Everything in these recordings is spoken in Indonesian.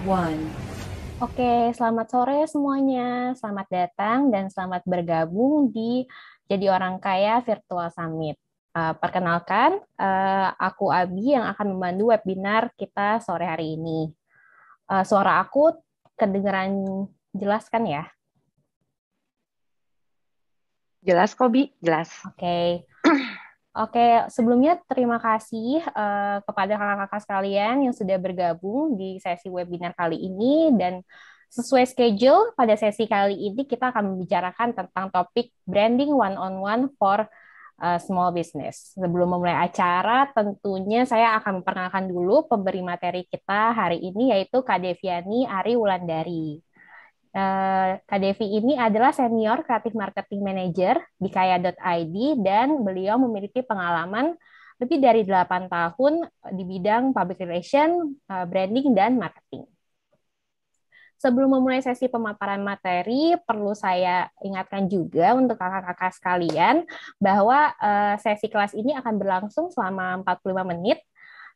One. Oke, selamat sore semuanya. Selamat datang dan selamat bergabung di Jadi Orang Kaya Virtual Summit. Perkenalkan, aku Abi yang akan memandu webinar kita sore hari ini. Suara aku kedengeran jelas kan ya? Jelas kok, Bi. Jelas. Oke. Oke, sebelumnya terima kasih kepada kakak-kakak sekalian yang sudah bergabung di sesi webinar kali ini dan sesuai schedule pada sesi kali ini kita akan membicarakan tentang topik branding one-on-one for small business. Sebelum memulai acara, tentunya saya akan memperkenalkan dulu pemberi materi kita hari ini yaitu Kak Deviani Ari Wulandari. Kak Devi ini adalah Senior Creative Marketing Manager di Kaya.id dan beliau memiliki pengalaman lebih dari 8 tahun di bidang public relation, branding, dan marketing. Sebelum memulai sesi pemaparan materi, perlu saya ingatkan juga untuk kakak-kakak sekalian bahwa sesi kelas ini akan berlangsung selama 45 menit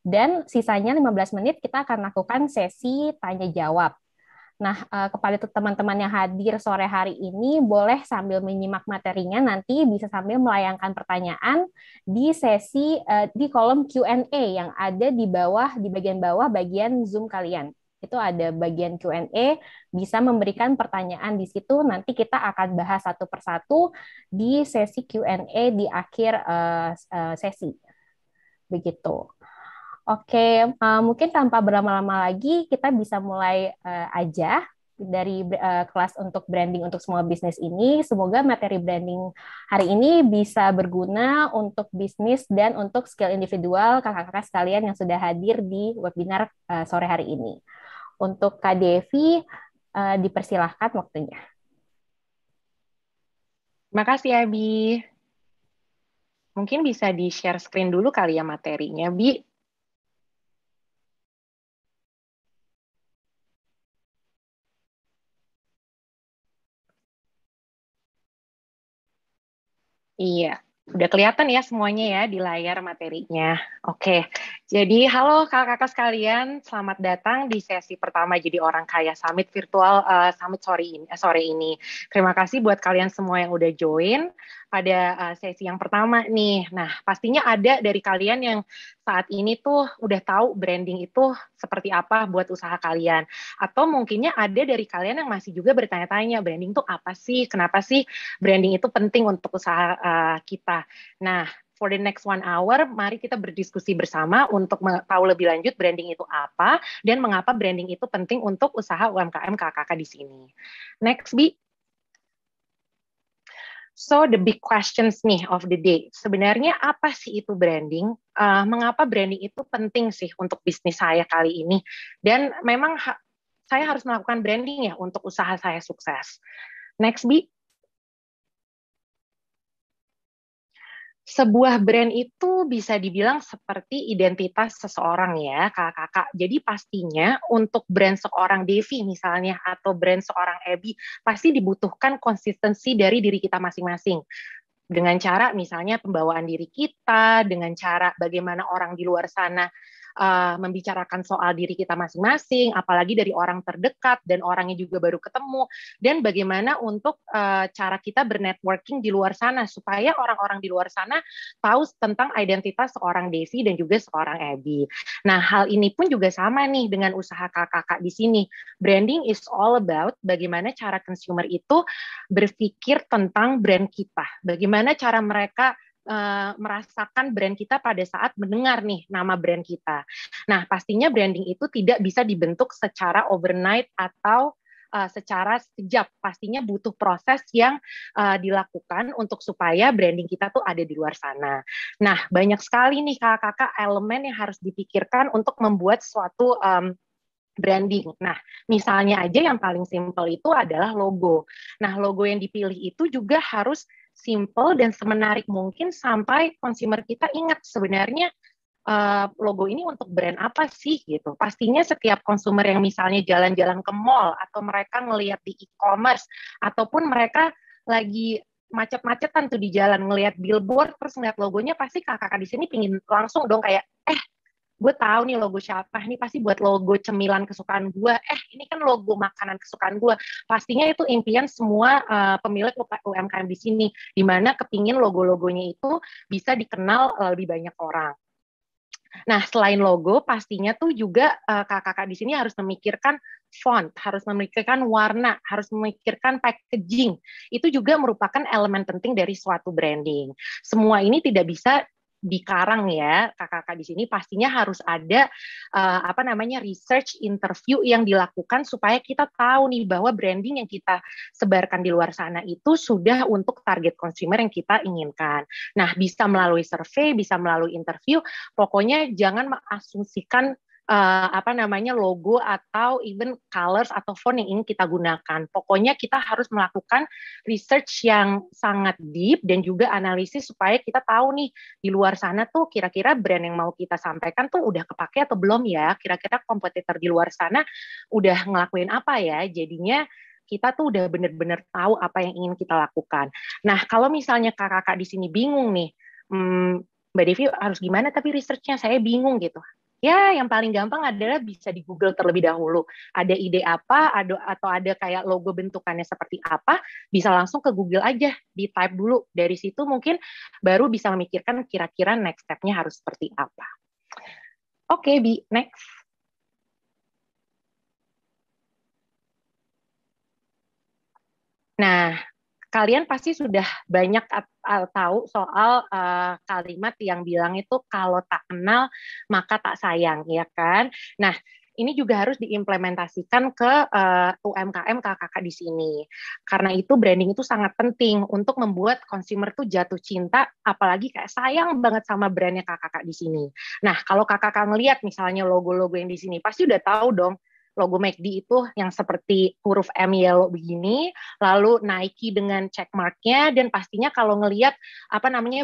dan sisanya 15 menit kita akan lakukan sesi tanya jawab. Nah, kepada teman-teman yang hadir sore hari ini, boleh sambil menyimak materinya, nanti bisa sambil melayangkan pertanyaan di sesi di kolom Q&A yang ada di bawah, di bagian bawah bagian Zoom kalian. Itu ada bagian Q&A, bisa memberikan pertanyaan di situ. Nanti kita akan bahas satu persatu di sesi Q&A di akhir sesi. Begitu. Oke, mungkin tanpa berlama-lama lagi, kita bisa mulai aja dari kelas untuk branding untuk semua bisnis ini. Semoga materi branding hari ini bisa berguna untuk bisnis dan untuk skill individual kakak-kakak sekalian yang sudah hadir di webinar sore hari ini. Untuk Kak Devi, dipersilahkan waktunya. Makasih, Abi. Mungkin bisa di-share screen dulu kali ya materinya, Bi. Iya, udah kelihatan ya semuanya ya di layar materinya. Oke, jadi halo kakak-kakak sekalian, selamat datang di sesi pertama Jadi Orang Kaya Summit Virtual Summit sore ini. Terima kasih buat kalian semua yang udah join pada sesi yang pertama nih. Nah, pastinya ada dari kalian yang saat ini tuh udah tahu branding itu seperti apa buat usaha kalian. Atau mungkinnya ada dari kalian yang masih juga bertanya-tanya, branding itu apa sih? Kenapa sih branding itu penting untuk usaha kita? Nah, for the next 1 hour, mari kita berdiskusi bersama untuk tahu lebih lanjut branding itu apa dan mengapa branding itu penting untuk usaha UMKM KKK di sini. Next, Bi. So, the big questions nih of the day. Sebenarnya apa sih itu branding? Mengapa branding itu penting sih untuk bisnis saya kali ini? Dan memang saya harus melakukan branding ya untuk usaha saya sukses. Next, Bi. Sebuah brand itu bisa dibilang seperti identitas seseorang ya, kakak-kakak. Jadi pastinya untuk brand seorang Devi misalnya atau brand seorang Abby pasti dibutuhkan konsistensi dari diri kita masing-masing. Dengan cara misalnya pembawaan diri kita, dengan cara bagaimana orang di luar sana membicarakan soal diri kita masing-masing, apalagi dari orang terdekat dan orangnya juga baru ketemu, dan bagaimana untuk cara kita bernetworking di luar sana supaya orang-orang di luar sana tahu tentang identitas seorang Desi dan juga seorang Abby. Nah, hal ini pun juga sama nih dengan usaha kakak-kakak di sini. Branding is all about bagaimana cara consumer itu berpikir tentang brand kita, bagaimana cara mereka merasakan brand kita pada saat mendengar nih nama brand kita. Nah, pastinya branding itu tidak bisa dibentuk secara overnight atau secara sekejap. Pastinya butuh proses yang dilakukan untuk supaya branding kita tuh ada di luar sana. Nah, banyak sekali nih kakak-kakak elemen yang harus dipikirkan untuk membuat suatu branding. Nah, misalnya aja yang paling simple itu adalah logo. Nah, logo yang dipilih itu juga harus simple dan semenarik mungkin sampai consumer kita ingat sebenarnya logo ini untuk brand apa sih gitu. Pastinya setiap konsumer yang misalnya jalan-jalan ke mall atau mereka ngelihat di e-commerce ataupun mereka lagi macet-macetan tuh di jalan ngelihat billboard terus ngeliat logonya pasti kakak-kakak di sini pingin langsung dong kayak gue tahu nih logo siapa, ini pasti buat logo cemilan kesukaan gue, ini kan logo makanan kesukaan gue. Pastinya itu impian semua pemilik UMKM di sini, di mana kepingin logo-logonya itu bisa dikenal lebih banyak orang. Nah, selain logo, pastinya tuh juga kakak-kakak di sini harus memikirkan font, harus memikirkan warna, harus memikirkan packaging. Itu juga merupakan elemen penting dari suatu branding. Semua ini tidak bisa dikarang ya, kakak-kakak di sini pastinya harus ada research interview yang dilakukan supaya kita tahu nih bahwa branding yang kita sebarkan di luar sana itu sudah untuk target consumer yang kita inginkan. Nah, bisa melalui survei, bisa melalui interview, pokoknya jangan mengasumsikan logo atau even colors atau font yang ingin kita gunakan. Pokoknya kita harus melakukan research yang sangat deep dan juga analisis supaya kita tahu nih di luar sana tuh kira-kira brand yang mau kita sampaikan tuh udah kepake atau belum ya, kira-kira kompetitor di luar sana udah ngelakuin apa ya. Jadinya kita tuh udah bener-bener tahu apa yang ingin kita lakukan. Nah, kalau misalnya kakak-kakak di sini bingung nih, Mbak Devi harus gimana tapi research-nya saya bingung gitu. Ya, yang paling gampang adalah bisa di Google terlebih dahulu. Ada ide apa, atau ada kayak logo bentukannya seperti apa, bisa langsung ke Google aja, di-type dulu. Dari situ mungkin baru bisa memikirkan kira-kira next step-nya harus seperti apa. Oke, Bi, next. Nah, kalian pasti sudah banyak tahu soal kalimat yang bilang itu kalau tak kenal maka tak sayang, ya kan? Nah, ini juga harus diimplementasikan ke UMKM kakak-kakak di sini. Karena itu branding itu sangat penting untuk membuat consumer tuh jatuh cinta, apalagi kayak sayang banget sama brandnya kakak-kakak di sini. Nah, kalau kakak-kakak ngelihat misalnya logo-logo yang di sini, pasti udah tahu dong logo McD itu yang seperti huruf M yellow begini, lalu Nike dengan check mark-nya, dan pastinya kalau ngelihat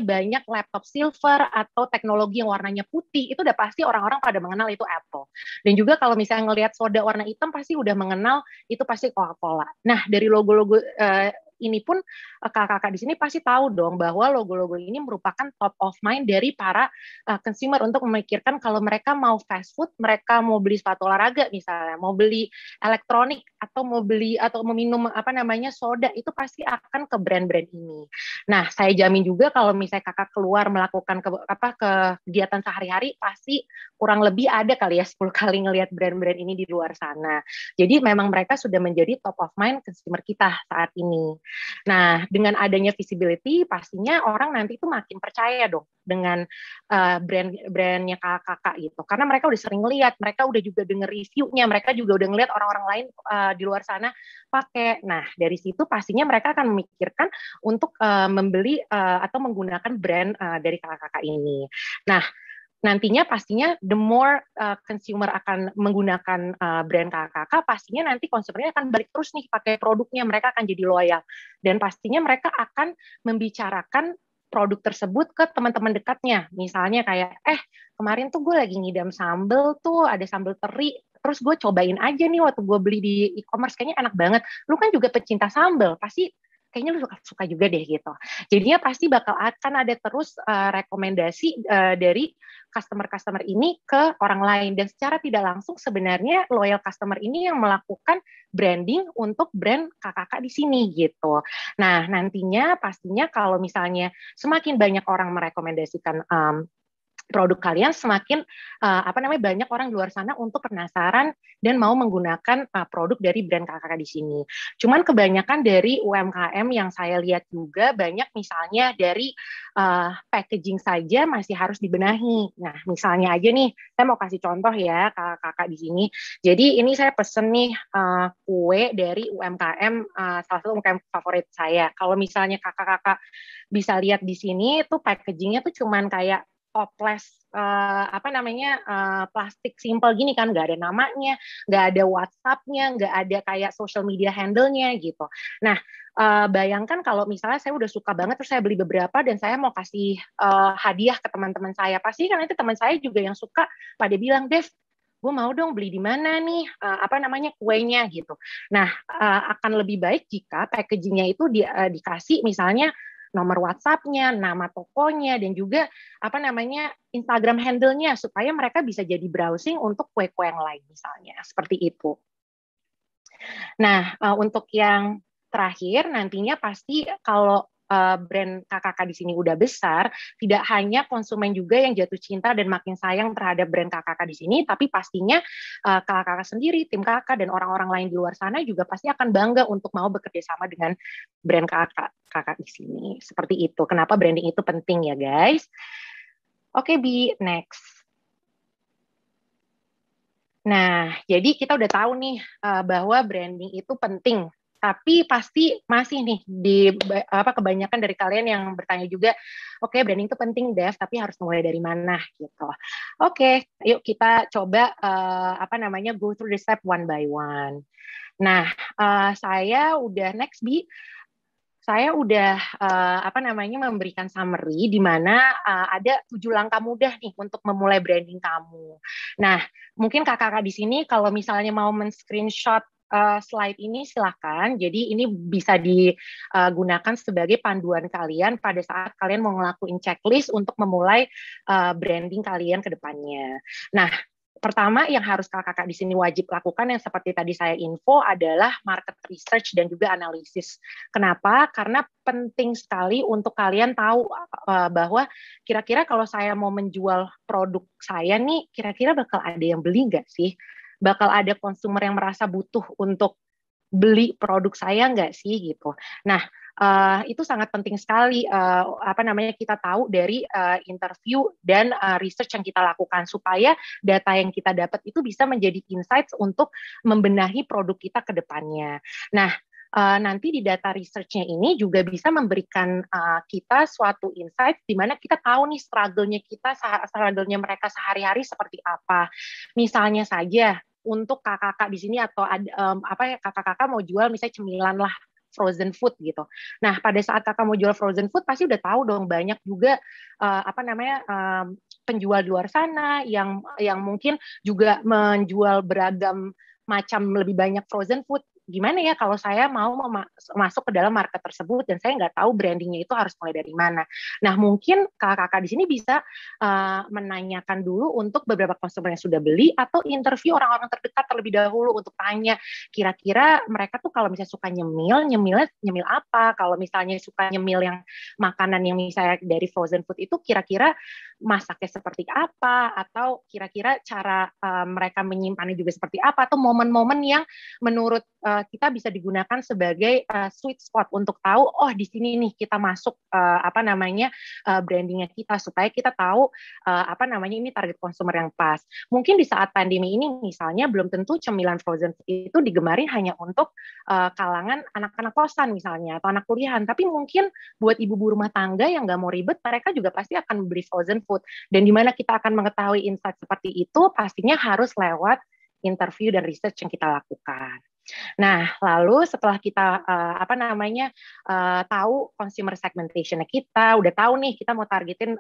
banyak laptop silver atau teknologi yang warnanya putih, itu udah pasti orang-orang pada mengenal itu Apple. Dan juga kalau misalnya ngelihat soda warna hitam, pasti udah mengenal itu pasti Coca-Cola. Nah, dari logo-logo ini pun kakak-kakak di sini pasti tahu dong bahwa logo-logo ini merupakan top of mind dari para consumer untuk memikirkan kalau mereka mau fast food, mereka mau beli sepatu olahraga misalnya, mau beli elektronik atau mau beli atau meminum soda, itu pasti akan ke brand-brand ini. Nah, saya jamin juga kalau misalnya kakak keluar melakukan kegiatan sehari-hari, pasti kurang lebih ada kali ya 10 kali ngelihat brand-brand ini di luar sana. Jadi memang mereka sudah menjadi top of mind consumer kita saat ini. Nah, dengan adanya visibility, pastinya orang nanti itu makin percaya dong dengan brand-brandnya kakak-kakak gitu. Karena mereka udah sering lihat, mereka udah juga denger reviewnya, mereka juga udah ngeliat orang-orang lain di luar sana pakai. Nah, dari situ pastinya mereka akan memikirkan untuk membeli atau menggunakan brand dari kakak-kakak ini. Nah, nantinya pastinya the more consumer akan menggunakan brand kakak-kakak, pastinya nanti konsumernya akan balik terus nih pakai produknya, mereka akan jadi loyal. Dan pastinya mereka akan membicarakan produk tersebut ke teman-teman dekatnya. Misalnya kayak, kemarin tuh gue lagi ngidam sambel tuh, ada sambel teri, terus gue cobain aja nih waktu gue beli di e-commerce, kayaknya enak banget. Lu kan juga pecinta sambel, pasti kayaknya lu suka juga deh gitu. Jadinya pasti bakal akan ada terus rekomendasi dari customer-customer ini ke orang lain. Dan secara tidak langsung sebenarnya loyal customer ini yang melakukan branding untuk brand kakak-kakak di sini gitu. Nah, nantinya pastinya kalau misalnya semakin banyak orang merekomendasikan produk kalian, semakin banyak orang di luar sana untuk penasaran dan mau menggunakan produk dari brand kakak-kakak di sini. Cuman kebanyakan dari UMKM yang saya lihat juga banyak misalnya dari packaging saja masih harus dibenahi. Nah, misalnya aja nih, saya mau kasih contoh ya kakak-kakak di sini. Jadi ini saya pesen nih kue dari UMKM, salah satu UMKM favorit saya. Kalau misalnya kakak-kakak bisa lihat di sini, tuh packagingnya tuh cuman kayak toples plastik simple gini kan, nggak ada namanya, nggak ada WhatsApp-nya, nggak ada kayak social media handle-nya gitu. Nah, bayangkan kalau misalnya saya udah suka banget terus saya beli beberapa dan saya mau kasih hadiah ke teman-teman saya, pasti kan nanti teman saya juga yang suka pada bilang, Dev, gue mau dong beli di mana nih kuenya gitu. Nah, akan lebih baik jika packagingnya itu dikasih misalnya nomor WhatsApp-nya, nama tokonya, dan juga Instagram handle-nya supaya mereka bisa jadi browsing untuk kue-kue yang lain misalnya, seperti itu. Nah, untuk yang terakhir nantinya pasti kalau brand kakak-kakak di sini udah besar, tidak hanya konsumen juga yang jatuh cinta dan makin sayang terhadap brand kakak-kakak di sini, tapi pastinya kakak-kakak sendiri, tim kakak dan orang-orang lain di luar sana juga pasti akan bangga untuk mau bekerja sama dengan brand kakak-kakak di sini. Seperti itu. Kenapa branding itu penting ya, guys? Oke, Bi, next. Nah, jadi kita udah tahu nih bahwa branding itu penting. Tapi pasti masih nih kebanyakan dari kalian yang bertanya juga, oke, branding itu penting, Dev, tapi harus mulai dari mana gitu. Oke, yuk kita coba go through the step one by one. Nah, saya udah next, Bi. Saya udah memberikan summary di mana ada 7 langkah mudah nih untuk memulai branding kamu. Nah, mungkin kakak-kakak di sini kalau misalnya mau men-screenshot slide ini silakan. Jadi ini bisa digunakan sebagai panduan kalian pada saat kalian mau ngelakuin checklist untuk memulai branding kalian ke depannya. Nah, pertama yang harus kakak-kakak di sini wajib lakukan yang seperti tadi saya info adalah market research dan juga analisis. Kenapa? Karena penting sekali untuk kalian tahu bahwa kira-kira kalau saya mau menjual produk saya nih, kira-kira bakal ada yang beli nggak sih? Bakal ada konsumer yang merasa butuh untuk beli produk saya nggak sih gitu. Nah, itu sangat penting sekali kita tahu dari interview dan research yang kita lakukan supaya data yang kita dapat itu bisa menjadi insights untuk membenahi produk kita ke depannya. Nah, nanti di data research-nya ini juga bisa memberikan kita suatu insight di mana kita tahu nih struggle-nya mereka sehari-hari seperti apa. Misalnya saja untuk kakak-kakak di sini atau kakak-kakak mau jual misalnya cemilan lah, frozen food gitu. Nah, pada saat kakak mau jual frozen food pasti udah tahu dong banyak juga penjual di luar sana yang mungkin juga menjual beragam macam lebih banyak frozen food. Gimana ya kalau saya mau masuk ke dalam market tersebut dan saya nggak tahu brandingnya itu harus mulai dari mana. Nah, mungkin kakak-kakak di sini bisa menanyakan dulu untuk beberapa konsumen yang sudah beli atau interview orang-orang terdekat terlebih dahulu untuk tanya kira-kira mereka tuh kalau misalnya suka nyemil apa, kalau misalnya suka nyemil yang makanan yang misalnya dari frozen food itu kira-kira masaknya seperti apa, atau kira-kira cara mereka menyimpannya juga seperti apa, atau momen-momen yang menurut kita bisa digunakan sebagai sweet spot untuk tahu di sini nih kita masuk brandingnya kita supaya kita tahu ini target konsumer yang pas. Mungkin di saat pandemi ini misalnya belum tentu cemilan frozen food itu digemari hanya untuk kalangan anak-anak kosan misalnya atau anak kuliahan, tapi mungkin buat ibu-ibu rumah tangga yang nggak mau ribet mereka juga pasti akan membeli frozen food. Dan di mana kita akan mengetahui insight seperti itu pastinya harus lewat interview dan research yang kita lakukan. Nah, lalu setelah kita tahu consumer segmentation kita, udah tahu nih kita mau targetin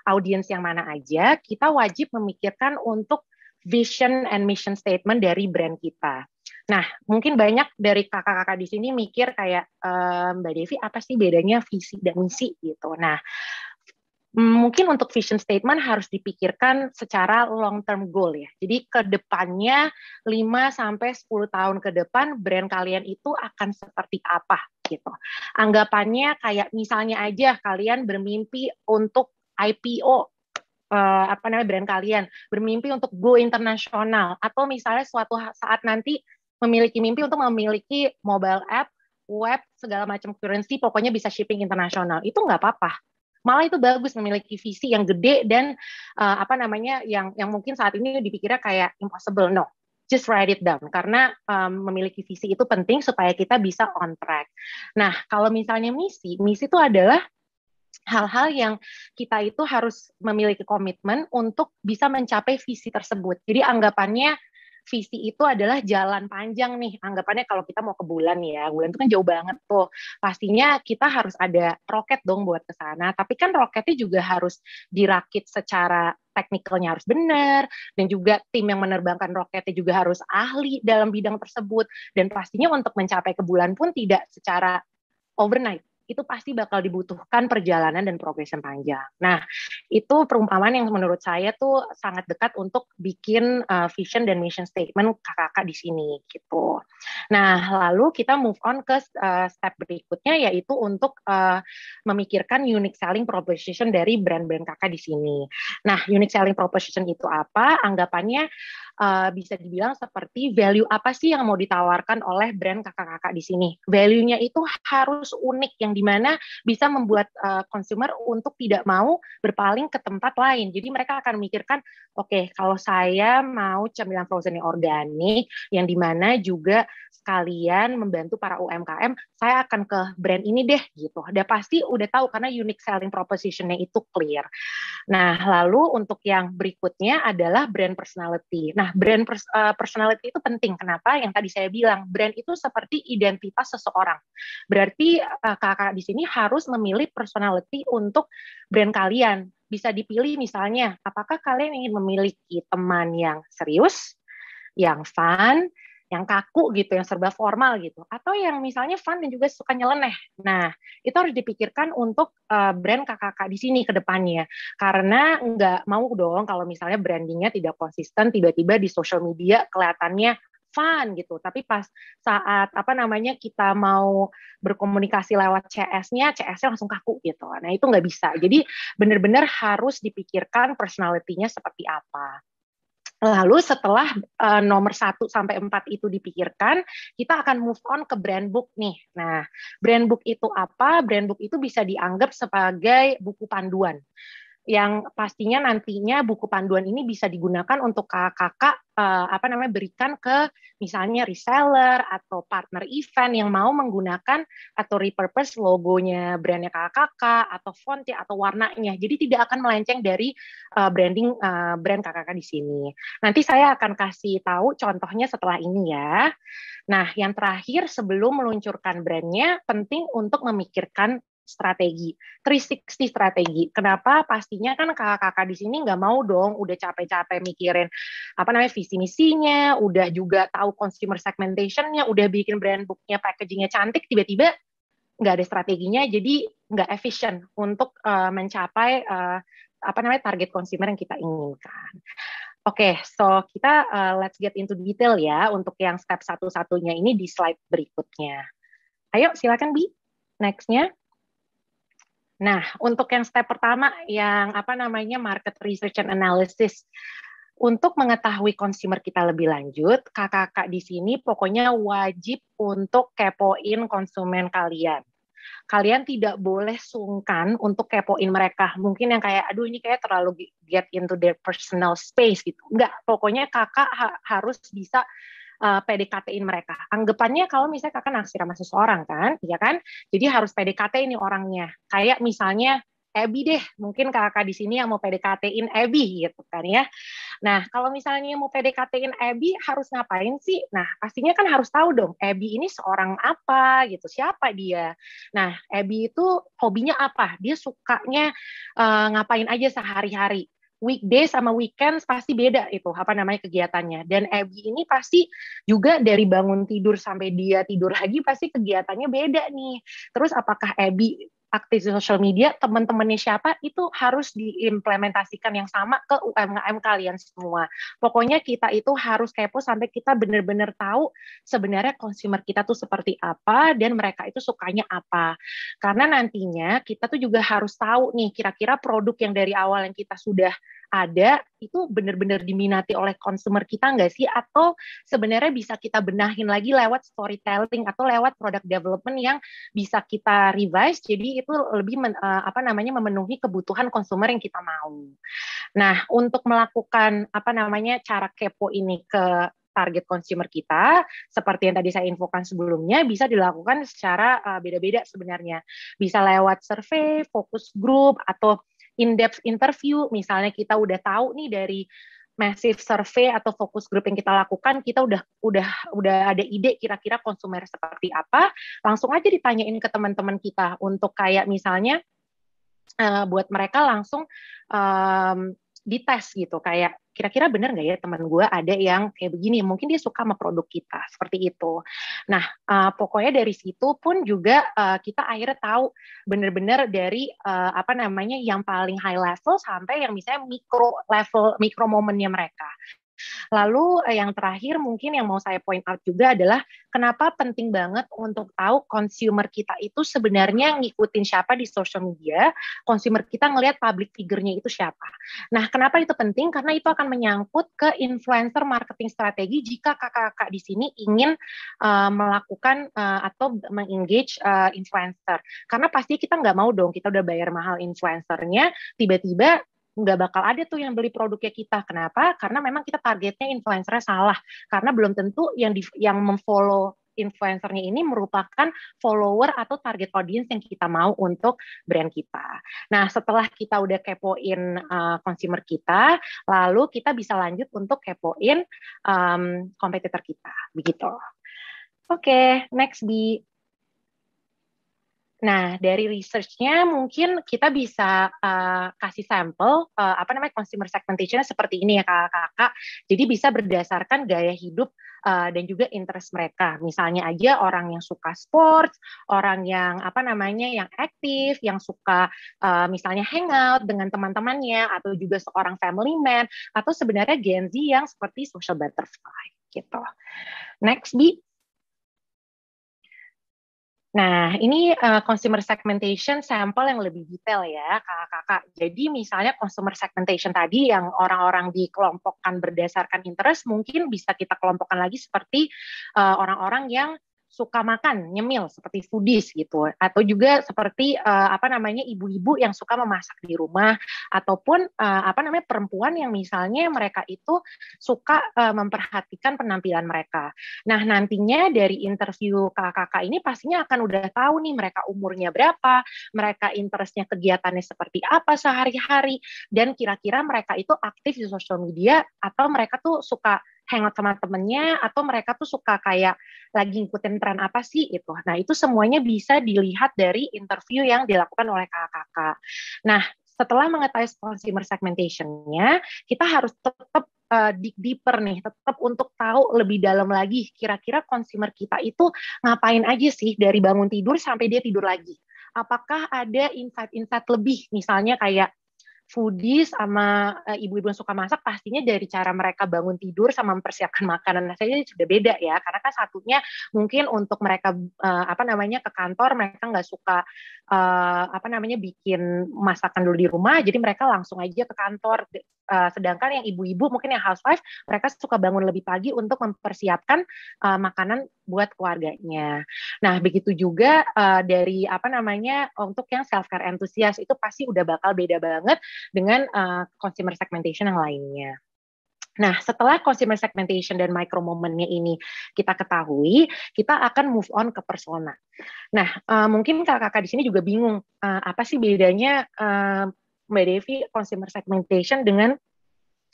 audiens yang mana aja, kita wajib memikirkan untuk vision and mission statement dari brand kita. Nah, mungkin banyak dari kakak-kakak di sini mikir kayak Mbak Devi apa sih bedanya visi dan misi gitu. Nah, mungkin untuk vision statement harus dipikirkan secara long term goal ya. Jadi ke depannya 5-10 tahun ke depan brand kalian itu akan seperti apa gitu. Anggapannya kayak misalnya aja kalian bermimpi untuk IPO brand kalian, bermimpi untuk go internasional atau misalnya suatu saat nanti memiliki mimpi untuk memiliki mobile app, web, segala macam currency, pokoknya bisa shipping internasional. Itu nggak apa-apa. Malah itu bagus memiliki visi yang gede dan yang mungkin saat ini dipikirnya kayak impossible. No, just write it down karena memiliki visi itu penting supaya kita bisa on track. Nah, kalau misalnya misi itu adalah hal-hal yang kita itu harus memiliki komitmen untuk bisa mencapai visi tersebut. Jadi anggapannya visi itu adalah jalan panjang nih. Anggapannya kalau kita mau ke bulan ya, bulan itu kan jauh banget tuh. Pastinya kita harus ada roket dong buat ke sana. Tapi kan roketnya juga harus dirakit secara teknikalnya harus benar, dan juga tim yang menerbangkan roketnya juga harus ahli dalam bidang tersebut. Dan pastinya untuk mencapai ke bulan pun tidak secara overnight. itu pasti bakal dibutuhkan perjalanan dan progression panjang. Nah, itu perumpamaan yang menurut saya tuh sangat dekat untuk bikin vision dan mission statement kakak-kakak di sini gitu. Nah, lalu kita move on ke step berikutnya, yaitu untuk memikirkan unique selling proposition dari brand-brand kakak di sini. Nah, unique selling proposition itu apa? Anggapannya bisa dibilang seperti value apa sih yang mau ditawarkan oleh brand kakak-kakak di sini. Value-nya itu harus unik, yang dimana bisa membuat consumer untuk tidak mau berpaling ke tempat lain. Jadi mereka akan memikirkan, oke, kalau saya mau cemilan frozen yang organik, yang dimana juga sekalian membantu para UMKM, saya akan ke brand ini deh gitu. Udah pasti udah tahu karena unique selling proposition-nya itu clear. Nah, lalu untuk yang berikutnya adalah brand personality. Nah, brand personality itu penting. Kenapa? Yang tadi saya bilang, brand itu seperti identitas seseorang. Berarti kakak di sini harus memilih personality untuk brand kalian. Bisa dipilih misalnya, apakah kalian ingin memiliki teman yang serius, yang fun, yang kaku gitu, yang serba formal gitu, atau yang misalnya fun dan juga suka nyeleneh. Nah, itu harus dipikirkan untuk brand kakak-kakak di sini ke depannya, karena nggak mau dong kalau misalnya brandingnya tidak konsisten, tiba-tiba di social media kelihatannya fun gitu, tapi pas saat kita mau berkomunikasi lewat CS-nya langsung kaku gitu. Nah, itu nggak bisa. Jadi benar-benar harus dipikirkan personality-nya seperti apa. Lalu setelah nomor 1 sampai 4 itu dipikirkan, kita akan move on ke brand book nih. Nah, brand book itu apa? Brand book itu bisa dianggap sebagai buku panduan, yang pastinya nantinya buku panduan ini bisa digunakan untuk kakak berikan ke misalnya reseller atau partner event yang mau menggunakan atau repurpose logonya brandnya kakak atau fontnya atau warnanya. Jadi tidak akan melenceng dari branding brand kakak di sini. Nanti saya akan kasih tahu contohnya setelah ini ya. Nah, yang terakhir sebelum meluncurkan brandnya, penting untuk memikirkan strategi, 360 strategi. Kenapa? Pastinya kan kakak-kakak di sini nggak mau dong udah capek-capek mikirin visi misinya, udah juga tahu consumer segmentation-nya, udah bikin brand book-nya, packaging-nya cantik, tiba-tiba nggak ada strateginya, jadi nggak efisien untuk mencapai target consumer yang kita inginkan. Oke, so kita let's get into detail ya untuk yang step satu-satunya ini di slide berikutnya. Ayo, silakan Bi, next-nya. Nah, untuk yang step pertama yang market research and analysis. Untuk mengetahui consumer kita lebih lanjut, kakak-kakak di sini pokoknya wajib untuk kepoin konsumen kalian. Kalian tidak boleh sungkan untuk kepoin mereka. Mungkin yang kayak, aduh ini kayak terlalu get into their personal space gitu. Enggak, pokoknya kakak harus bisa PDKT-in mereka. Anggapannya kalau misalnya kakak naksir sama seseorang kan, ya kan? Jadi harus PDKT ini orangnya. Kayak misalnya Abby deh, mungkin kakak di sini yang mau PDKT-in Abby gitu kan ya. Nah, kalau misalnya mau PDKT-in Abby harus ngapain sih? Nah, pastinya kan harus tahu dong, Abby ini seorang apa gitu, siapa dia. Nah, Abby itu hobinya apa? Dia sukanya ngapain aja sehari-hari. Weekday sama weekend pasti beda itu kegiatannya. Dan Abby ini pasti juga dari bangun tidur sampai dia tidur lagi pasti kegiatannya beda nih. Terus apakah Abby aktif di social media, teman-temannya siapa, itu harus diimplementasikan yang sama ke UMKM kalian semua. Pokoknya kita itu harus kepo sampai kita benar-benar tahu sebenarnya consumer kita tuh seperti apa dan mereka itu sukanya apa. Karena nantinya kita tuh juga harus tahu nih kira-kira produk yang dari awal yang kita sudah ada itu benar-benar diminati oleh consumer kita nggak sih, atau sebenarnya bisa kita benahin lagi lewat storytelling atau lewat product development yang bisa kita revise jadi itu lebih memenuhi kebutuhan konsumer yang kita mau. Nah, untuk melakukan cara kepo ini ke target consumer kita, seperti yang tadi saya infokan sebelumnya, bisa dilakukan secara beda-beda sebenarnya. Bisa lewat survei, focus group, atau in-depth interview. Misalnya kita udah tahu nih dari massive survey atau focus group yang kita lakukan, kita udah ada ide kira-kira konsumer seperti apa, langsung aja ditanyain ke teman-teman kita untuk kayak misalnya buat mereka langsung dites gitu, kayak kira-kira bener nggak ya teman gue ada yang kayak begini, mungkin dia suka sama produk kita, seperti itu. Nah, pokoknya dari situ pun juga kita akhirnya tahu bener-bener dari apa namanya yang paling high level sampai yang misalnya micro level, micro momennya mereka. Lalu yang terakhir mungkin yang mau saya point out juga adalah kenapa penting banget untuk tahu consumer kita itu sebenarnya ngikutin siapa di social media, consumer kita ngelihat public figure-nya itu siapa. Nah, kenapa itu penting? Karena itu akan menyangkut ke influencer marketing strategi jika kakak-kakak di sini ingin melakukan atau mengengage influencer. Karena pasti kita nggak mau dong, kita udah bayar mahal influencernya, tiba-tiba nggak bakal ada tuh yang beli produknya kita. Kenapa? Karena memang kita targetnya influencernya salah. Karena belum tentu yang memfollow influencernya ini merupakan follower atau target audience yang kita mau untuk brand kita. Nah, setelah kita udah kepoin consumer kita, lalu kita bisa lanjut untuk kepoin kompetitor kita. Begitu. Oke, next Bi. Nah, dari research-nya mungkin kita bisa kasih sampel apa namanya consumer segmentation seperti ini ya kakak-kakak. Jadi bisa berdasarkan gaya hidup dan juga interest mereka. Misalnya aja orang yang suka sports, orang yang apa namanya yang aktif, yang suka misalnya hangout dengan teman-temannya, atau juga seorang family man, atau sebenarnya Gen Z yang seperti social butterfly gitu. Next, Bi. Nah, ini consumer segmentation sampel yang lebih detail ya, kakak-kakak. Jadi misalnya consumer segmentation tadi yang orang-orang dikelompokkan berdasarkan interest, mungkin bisa kita kelompokkan lagi seperti orang-orang yang suka makan, nyemil, seperti foodies gitu. Atau juga seperti apa namanya ibu-ibu yang suka memasak di rumah, ataupun apa namanya perempuan yang misalnya mereka itu suka memperhatikan penampilan mereka. Nah, nantinya dari interview kakak-kakak ini pastinya akan udah tahu nih mereka umurnya berapa, mereka interestnya kegiatannya seperti apa sehari-hari, dan kira-kira mereka itu aktif di sosial media atau mereka tuh suka hangout sama temennya, atau mereka tuh suka kayak lagi ngikutin tren apa sih itu. Nah, itu semuanya bisa dilihat dari interview yang dilakukan oleh kakak-kakak. Nah, setelah mengetahui consumer segmentation-nya, kita harus tetap dig deeper nih, tetap untuk tahu lebih dalam lagi kira-kira consumer kita itu ngapain aja sih dari bangun tidur sampai dia tidur lagi. Apakah ada insight-insight lebih, misalnya kayak foodies sama ibu-ibu yang suka masak, pastinya dari cara mereka bangun tidur sama mempersiapkan makanan saja sudah beda ya, karena kan satunya mungkin untuk mereka apa namanya ke kantor, mereka nggak suka apa namanya bikin masakan dulu di rumah, jadi mereka langsung aja ke kantor. Sedangkan yang ibu-ibu mungkin yang housewife, mereka suka bangun lebih pagi untuk mempersiapkan makanan buat keluarganya. Nah, begitu juga dari apa namanya untuk yang self care enthusiast itu pasti udah bakal beda banget dengan consumer segmentation yang lainnya. Nah, setelah consumer segmentation dan micro momentnya ini kita ketahui, kita akan move on ke persona. Nah, mungkin kakak-kakak di sini juga bingung, apa sih bedanya Mbak Devi consumer segmentation dengan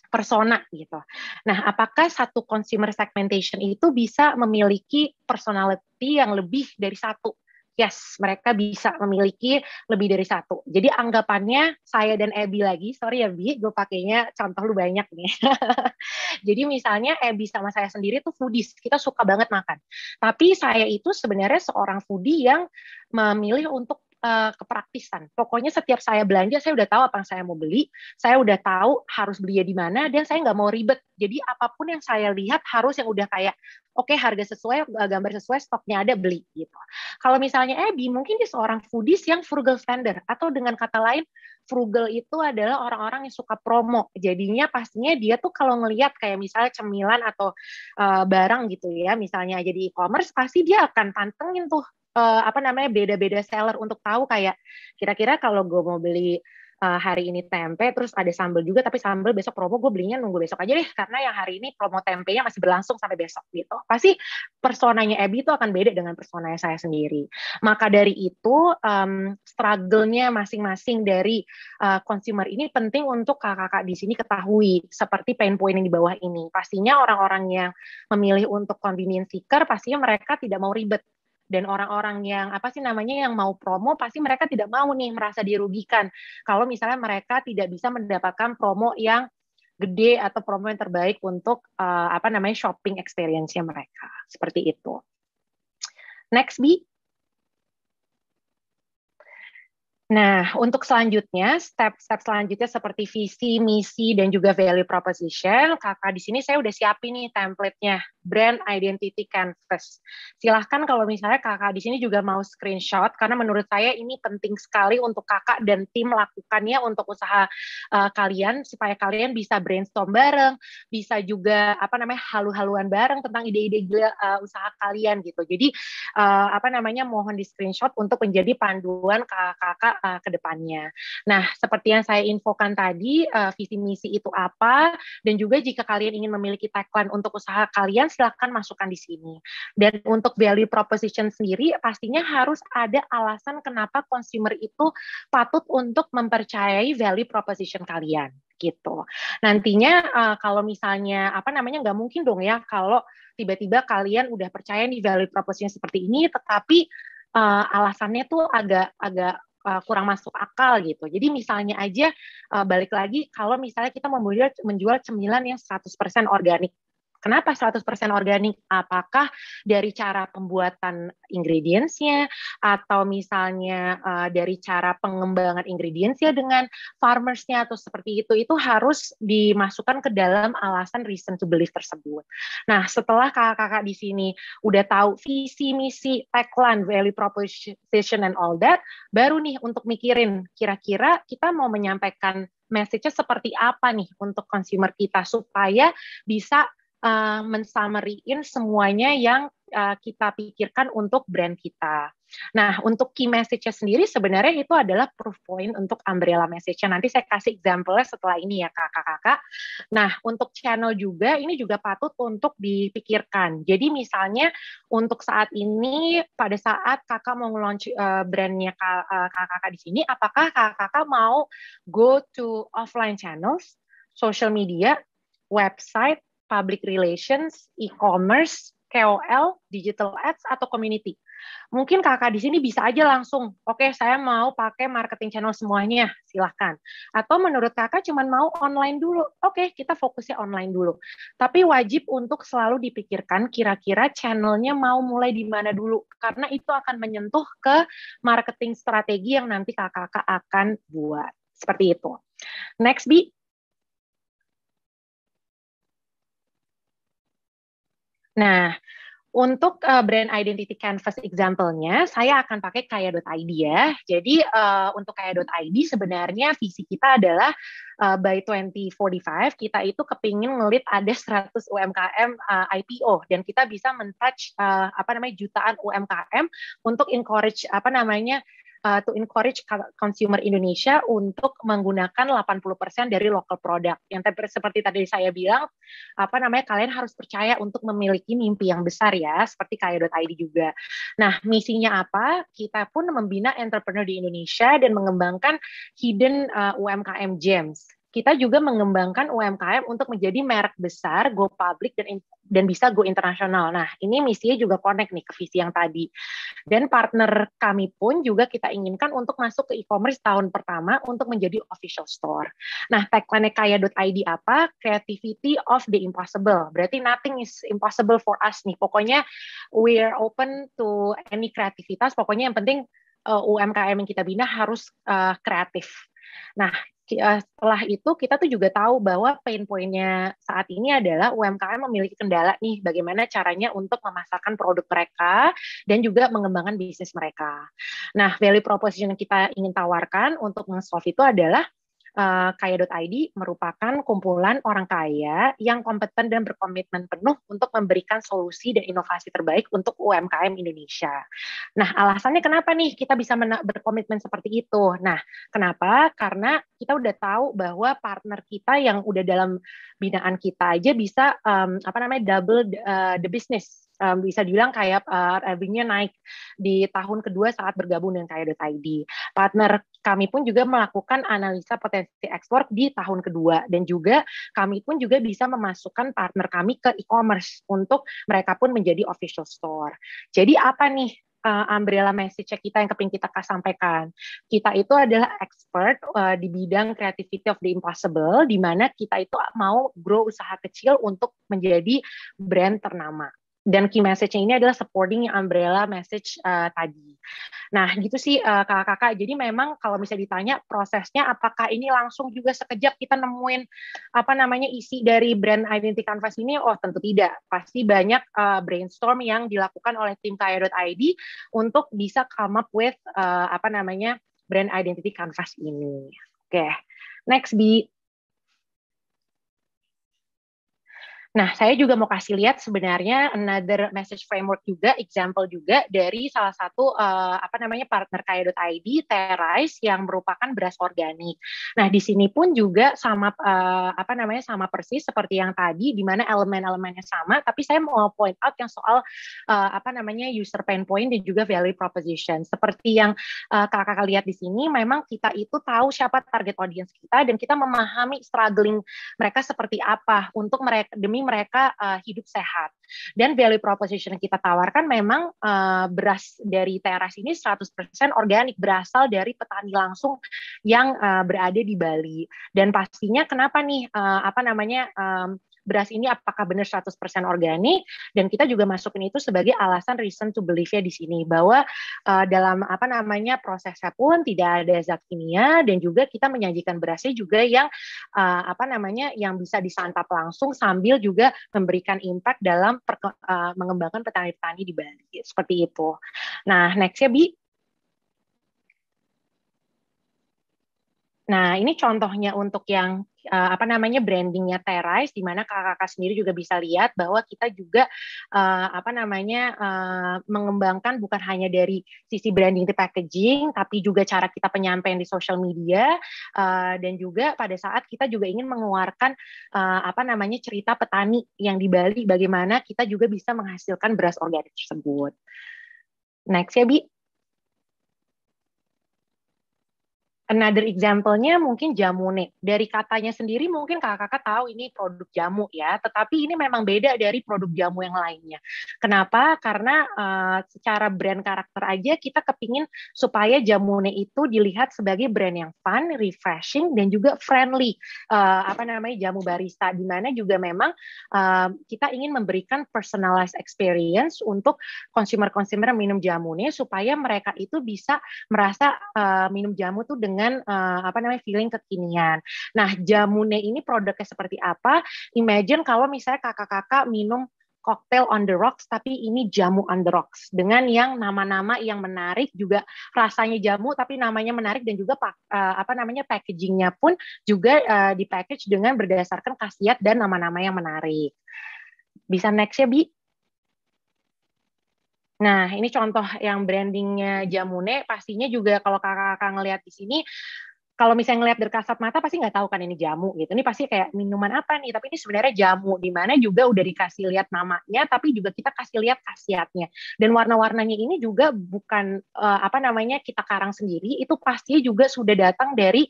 persona gitu. Nah, apakah satu consumer segmentation itu bisa memiliki personality yang lebih dari satu? Yes, mereka bisa memiliki lebih dari satu. Jadi anggapannya saya dan Abby lagi, sorry ya Bi, gue pakainya contoh lu banyak nih. Jadi misalnya Abby sama saya sendiri tuh foodies, kita suka banget makan. Tapi saya itu sebenarnya seorang foodie yang memilih untuk kepraktisan. Pokoknya setiap saya belanja, saya udah tahu apa yang saya mau beli, saya udah tahu harus belinya di mana, dan saya nggak mau ribet. Jadi apapun yang saya lihat harus yang udah kayak, oke, harga sesuai, gambar sesuai, stoknya ada, beli gitu. Kalau misalnya Abby, mungkin dia seorang foodies yang frugal spender, atau dengan kata lain, frugal itu adalah orang-orang yang suka promo. Jadinya pastinya dia tuh kalau ngelihat kayak misalnya cemilan atau barang gitu ya, misalnya aja di e-commerce, pasti dia akan pantengin tuh apa namanya beda-beda seller untuk tahu kayak kira-kira kalau gue mau beli hari ini tempe terus ada sambal juga tapi sambal besok promo, gue belinya nunggu besok aja deh karena yang hari ini promo tempenya masih berlangsung sampai besok gitu. Pasti personanya Abby itu akan beda dengan personanya saya sendiri. Maka dari itu struggle-nya masing-masing dari consumer ini penting untuk kakak-kakak di sini ketahui seperti pain point yang di bawah ini. Pastinya orang-orang yang memilih untuk convenience seeker pastinya mereka tidak mau ribet. Dan orang-orang yang yang mau promo pasti mereka tidak mau nih merasa dirugikan kalau misalnya mereka tidak bisa mendapatkan promo yang gede atau promo yang terbaik untuk shopping experience-nya mereka. Seperti itu. Next, Bi. Nah, untuk selanjutnya, step-step selanjutnya seperti visi, misi, dan juga value proposition, kakak di sini saya udah siapin nih template-nya, brand identity canvas. Silahkan kalau misalnya kakak di sini juga mau screenshot, karena menurut saya ini penting sekali untuk kakak dan tim lakukannya untuk usaha kalian, supaya kalian bisa brainstorm bareng, bisa juga halu-haluan bareng tentang ide-ide usaha kalian gitu. Jadi mohon di screenshot untuk menjadi panduan kakak ke depannya. Nah, seperti yang saya infokan tadi, visi misi itu apa, dan juga jika kalian ingin memiliki tagline untuk usaha kalian, silakan masukkan di sini. Dan untuk value proposition sendiri, pastinya harus ada alasan kenapa consumer itu patut untuk mempercayai value proposition kalian gitu. Nantinya kalau misalnya nggak mungkin dong ya kalau tiba-tiba kalian udah percaya nih value proposition seperti ini, tetapi alasannya tuh agak kurang masuk akal gitu. Jadi misalnya aja balik lagi kalau misalnya kita menjual cemilan yang 100% organik. Kenapa 100% organik? Apakah dari cara pembuatan ingredients-nya atau misalnya dari cara pengembangan ingredients-nya dengan farmers-nya atau seperti itu harus dimasukkan ke dalam alasan reason to believe tersebut. Nah, setelah kakak-kakak di sini udah tahu visi, misi, tagline, value proposition and all that, baru nih untuk mikirin kira-kira kita mau menyampaikan message-nya seperti apa nih untuk consumer kita supaya bisa mensummary-in semuanya yang kita pikirkan untuk brand kita. Nah, untuk key message-nya sendiri sebenarnya itu adalah proof point untuk umbrella message-nya. Nanti saya kasih example-nya setelah ini ya kakak-kakak. Nah, untuk channel juga, ini juga patut untuk dipikirkan. Jadi misalnya untuk saat ini, pada saat kakak mau launch brand-nya kakak-kakak di sini, apakah kakak-kakak mau go to offline channels, social media, website, public relations, e-commerce, KOL, digital ads, atau community. Mungkin kakak di sini bisa aja langsung, oke, saya mau pakai marketing channel semuanya, silahkan. Atau menurut kakak cuma mau online dulu, oke, kita fokusnya online dulu. Tapi wajib untuk selalu dipikirkan kira-kira channelnya mau mulai di mana dulu, karena itu akan menyentuh ke marketing strategi yang nanti kakak-kakak akan buat. Seperti itu. Next, Bi. Nah, untuk brand identity canvas example-nya, saya akan pakai kaya.id ya. Jadi untuk kaya.id sebenarnya visi kita adalah by 2045 kita itu kepingin ngelit ada 100 UMKM IPO dan kita bisa men-touch jutaan UMKM untuk encourage to encourage consumer Indonesia untuk menggunakan 80% dari local product. Yang seperti tadi saya bilang, kalian harus percaya untuk memiliki mimpi yang besar ya, seperti kaya.id juga. Nah, misinya apa? Kita pun membina entrepreneur di Indonesia dan mengembangkan hidden UMKM gems. Kita juga mengembangkan UMKM untuk menjadi merek besar, go public, dan bisa go internasional. Nah, ini misinya juga connect nih ke visi yang tadi. Dan partner kami pun juga kita inginkan untuk masuk ke e-commerce tahun pertama untuk menjadi official store. Nah, tagline kaya.id apa? Creativity of the impossible. Berarti nothing is impossible for us nih. Pokoknya we are open to any kreativitas. Pokoknya yang penting UMKM yang kita bina harus kreatif. Nah, setelah itu kita tuh juga tahu bahwa pain point-nya saat ini adalah UMKM memiliki kendala nih bagaimana caranya untuk memasarkan produk mereka dan juga mengembangkan bisnis mereka. Nah, value proposition yang kita ingin tawarkan untuk nge-solve itu adalah kaya.id merupakan kumpulan orang kaya yang kompeten dan berkomitmen penuh untuk memberikan solusi dan inovasi terbaik untuk UMKM Indonesia. Nah, alasannya kenapa nih kita bisa berkomitmen seperti itu? Nah, kenapa? Karena kita udah tahu bahwa partner kita yang udah dalam binaan kita aja bisa double the business. Bisa dibilang kayak revenue naik di tahun kedua saat bergabung dengan kaya.id. Partner kami pun juga melakukan analisa potensi ekspor di tahun kedua dan juga kami pun juga bisa memasukkan partner kami ke e-commerce untuk mereka pun menjadi official store. Jadi apa nih umbrella message kita yang kepingin kita sampaikan. Kita itu adalah expert di bidang creativity of the impossible, di mana kita itu mau grow usaha kecil untuk menjadi brand ternama. Dan key message-nya ini adalah supporting umbrella message tadi. Nah, gitu sih kakak-kakak. Jadi memang kalau misalnya ditanya prosesnya, apakah ini langsung juga sekejap kita nemuin isi dari brand identity canvas ini? Oh, tentu tidak. Pasti banyak brainstorm yang dilakukan oleh tim kaya.id untuk bisa come up with brand identity canvas ini. Oke, next Bi. Nah, saya juga mau kasih lihat sebenarnya another message framework juga, example juga dari salah satu partner kaya.id, Terrais, yang merupakan beras organik. Nah, di sini pun juga sama sama persis seperti yang tadi, di mana elemen-elemennya sama, tapi saya mau point out yang soal user pain point dan juga value proposition. Seperti yang kakak lihat di sini, memang kita itu tahu siapa target audience kita dan kita memahami struggling mereka seperti apa untuk demi mereka hidup sehat. Dan value proposition yang kita tawarkan memang beras dari Teras ini 100% organik, berasal dari petani langsung yang berada di Bali. Dan pastinya kenapa nih beras ini apakah benar 100% organik, dan kita juga masukin itu sebagai alasan reason to believe-nya di sini, bahwa dalam prosesnya pun tidak ada zat kimia, dan juga kita menyajikan berasnya juga yang yang bisa disantap langsung sambil juga memberikan impact dalam mengembangkan petani-petani di Bali, seperti itu. Nah, next-nya Bi. Nah, ini contohnya untuk yang brandingnya Terrais, di mana kakak-kakak sendiri juga bisa lihat bahwa kita juga mengembangkan bukan hanya dari sisi branding di packaging, tapi juga cara kita penyampaian di social media, dan juga pada saat kita juga ingin mengeluarkan cerita petani yang di Bali, bagaimana kita juga bisa menghasilkan beras organik tersebut. Next ya, Bi. Another example-nya mungkin jamune. Dari katanya sendiri mungkin kakak-kakak tahu ini produk jamu ya, tetapi ini memang beda dari produk jamu yang lainnya. Kenapa? Karena secara brand karakter aja kita kepingin supaya jamune itu dilihat sebagai brand yang fun, refreshing, dan juga friendly. Jamu barista, di mana juga memang kita ingin memberikan personalized experience untuk consumer-consumer minum jamune, supaya mereka itu bisa merasa minum jamu tuh dengan feeling kekinian. Nah, jamune ini produknya seperti apa? Imagine kalau misalnya kakak-kakak minum cocktail on the rocks, tapi ini jamu on the rocks, dengan yang nama-nama yang menarik, juga rasanya jamu tapi namanya menarik, dan juga packagingnya pun juga dipackage dengan berdasarkan khasiat dan nama-nama yang menarik. Bisa next ya, Bi? Nah, ini contoh yang brandingnya jamune, pastinya juga kalau kakak-kakak ngelihat di sini, kalau misalnya ngelihat dari kasat mata pasti nggak tahu kan ini jamu gitu. Ini pasti kayak minuman apa nih, tapi ini sebenarnya jamu, di mana juga udah dikasih lihat namanya, tapi juga kita kasih lihat khasiatnya. Dan warna-warnanya ini juga bukan kita karang sendiri, itu pasti juga sudah datang dari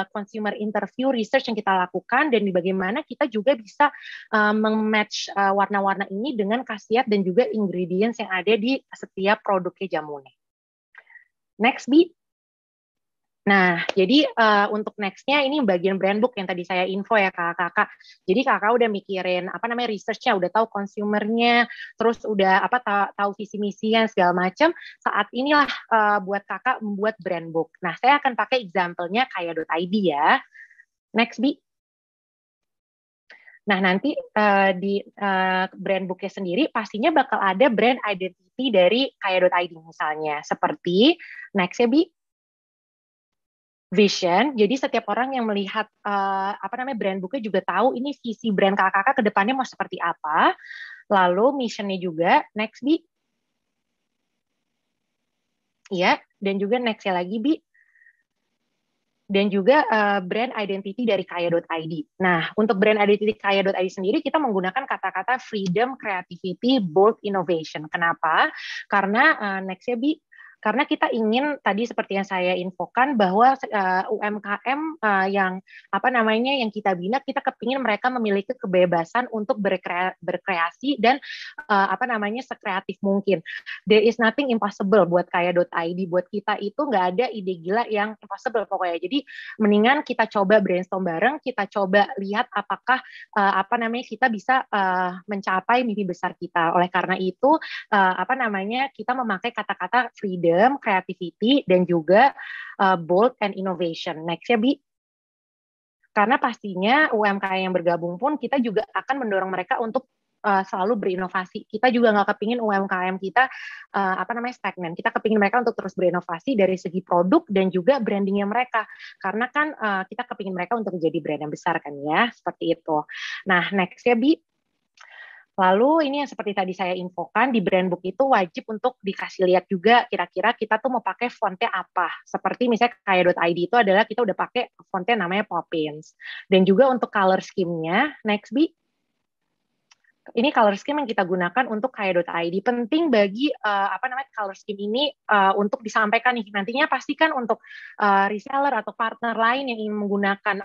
consumer interview research yang kita lakukan, dan bagaimana kita juga bisa meng-match warna-warna ini dengan khasiat dan juga ingredients yang ada di setiap produknya jamune. Next, Bi. Nah, jadi untuk next-nya ini bagian brand book yang tadi saya info ya kakak-kakak. Jadi kakak udah mikirin research-nya, udah tahu konsumernya, terus udah tahu visi misinya segala macam. Saat inilah buat kakak membuat brand book. Nah, saya akan pakai example-nya kaya.id ya. Next, Bi. Nah, nanti di brand book-nya sendiri pastinya bakal ada brand identity dari kaya.id misalnya. Seperti next ya, Bi. Vision, jadi setiap orang yang melihat brand booknya juga tahu ini visi brand kakak-kakak ke depannya mau seperti apa. Lalu missionnya juga, next Bi. Ya, dan juga next ya lagi Bi. Dan juga brand identity dari kaya.id. Nah, untuk brand identity kaya.id sendiri kita menggunakan kata-kata freedom, creativity, bold, innovation. Kenapa? Karena next ya Bi, Karena kita ingin tadi seperti yang saya infokan bahwa UMKM yang yang kita bina, kita kepingin mereka memiliki kebebasan untuk berkreasi dan sekreatif mungkin. There is nothing impossible buat kaya.id. Buat kita itu nggak ada ide gila yang impossible pokoknya. Jadi mendingan kita coba brainstorm bareng, kita coba lihat apakah kita bisa mencapai mimpi besar kita. Oleh karena itu kita memakai kata-kata freedom, creativity, dan juga bold and innovation. Next ya, Bi. Karena pastinya UMKM yang bergabung pun kita juga akan mendorong mereka untuk selalu berinovasi. Kita juga nggak kepingin UMKM kita stagnan. Kita kepingin mereka untuk terus berinovasi dari segi produk dan juga brandingnya mereka. Karena kan kita kepingin mereka untuk menjadi brand yang besar kan ya, seperti itu. Nah, next ya, Bi. Lalu ini yang seperti tadi saya infokan, di brand book itu wajib untuk dikasih lihat juga kira-kira kita tuh mau pakai fontnya apa. Seperti misalnya kaya.id itu adalah kita udah pakai fontnya namanya Poppins. Dan juga untuk color scheme-nya, next Bi. Ini color scheme yang kita gunakan untuk kaya.id. Penting bagi color scheme ini untuk disampaikan nih. Nantinya pastikan untuk reseller atau partner lain yang ingin menggunakan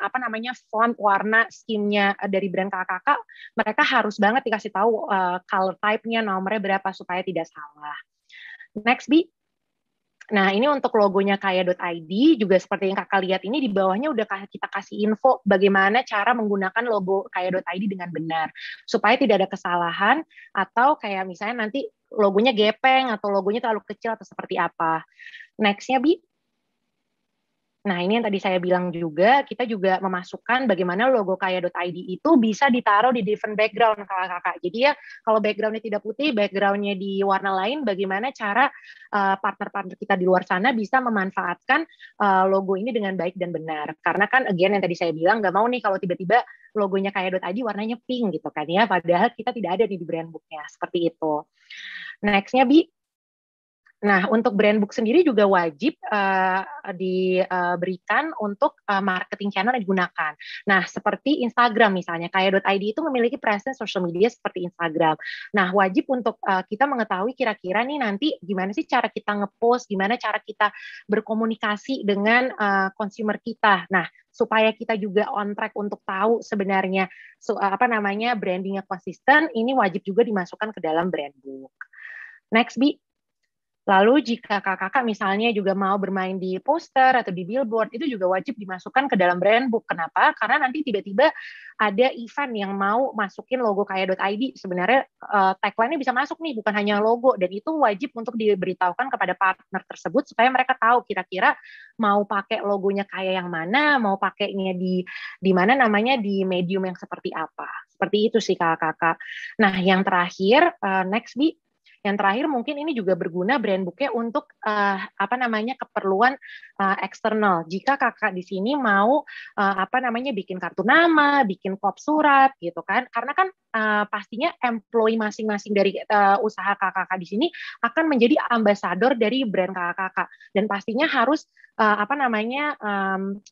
font warna scheme-nya dari brand kakak-kakak, mereka harus banget dikasih tahu color type-nya, nomornya berapa supaya tidak salah. Next, Bi. Nah, ini untuk logonya kaya.id, juga seperti yang kakak lihat ini di bawahnya udah kita kasih info bagaimana cara menggunakan logo kaya.id dengan benar, supaya tidak ada kesalahan, atau kayak misalnya nanti logonya gepeng, atau logonya terlalu kecil, atau seperti apa. Next-nya, Bi. Nah, ini yang tadi saya bilang juga, kita juga memasukkan bagaimana logo kaya.id itu bisa ditaruh di different background, kakak-kakak. Jadi ya, kalau background-nya tidak putih, background-nya di warna lain, bagaimana cara partner-partner kita di luar sana bisa memanfaatkan logo ini dengan baik dan benar. Karena kan, again, yang tadi saya bilang, nggak mau nih kalau tiba-tiba logonya kaya.id warnanya pink gitu kan ya, padahal kita tidak ada di brand book-nya, seperti itu. Next-nya, Bi. Nah, untuk brand book sendiri juga wajib diberikan untuk marketing channel yang digunakan. Nah, seperti Instagram misalnya, kaya.id itu memiliki presence social media seperti Instagram. Nah, wajib untuk kita mengetahui kira-kira nih nanti gimana sih cara kita ngepost, gimana cara kita berkomunikasi dengan consumer kita. Nah, supaya kita juga on track untuk tahu sebenarnya brandingnya konsisten, ini wajib juga dimasukkan ke dalam brand book. Next, Bi. Lalu jika kakak-kakak misalnya juga mau bermain di poster atau di billboard, itu juga wajib dimasukkan ke dalam brand book. Kenapa? Karena nanti tiba-tiba ada event yang mau masukin logo kaya.id. Sebenarnya tagline-nya bisa masuk nih, bukan hanya logo. Dan itu wajib untuk diberitahukan kepada partner tersebut supaya mereka tahu kira-kira mau pakai logonya kaya yang mana, mau pakainya di mana di medium yang seperti apa. Seperti itu sih kakak-kakak. Nah, yang terakhir, next Bi. Yang terakhir mungkin ini juga berguna brand book-nya untuk keperluan eksternal. Jika kakak di sini mau bikin kartu nama, bikin kop surat gitu kan. Karena kan pastinya employee masing-masing dari usaha kakak di sini akan menjadi ambasador dari brand kakak. Dan pastinya harus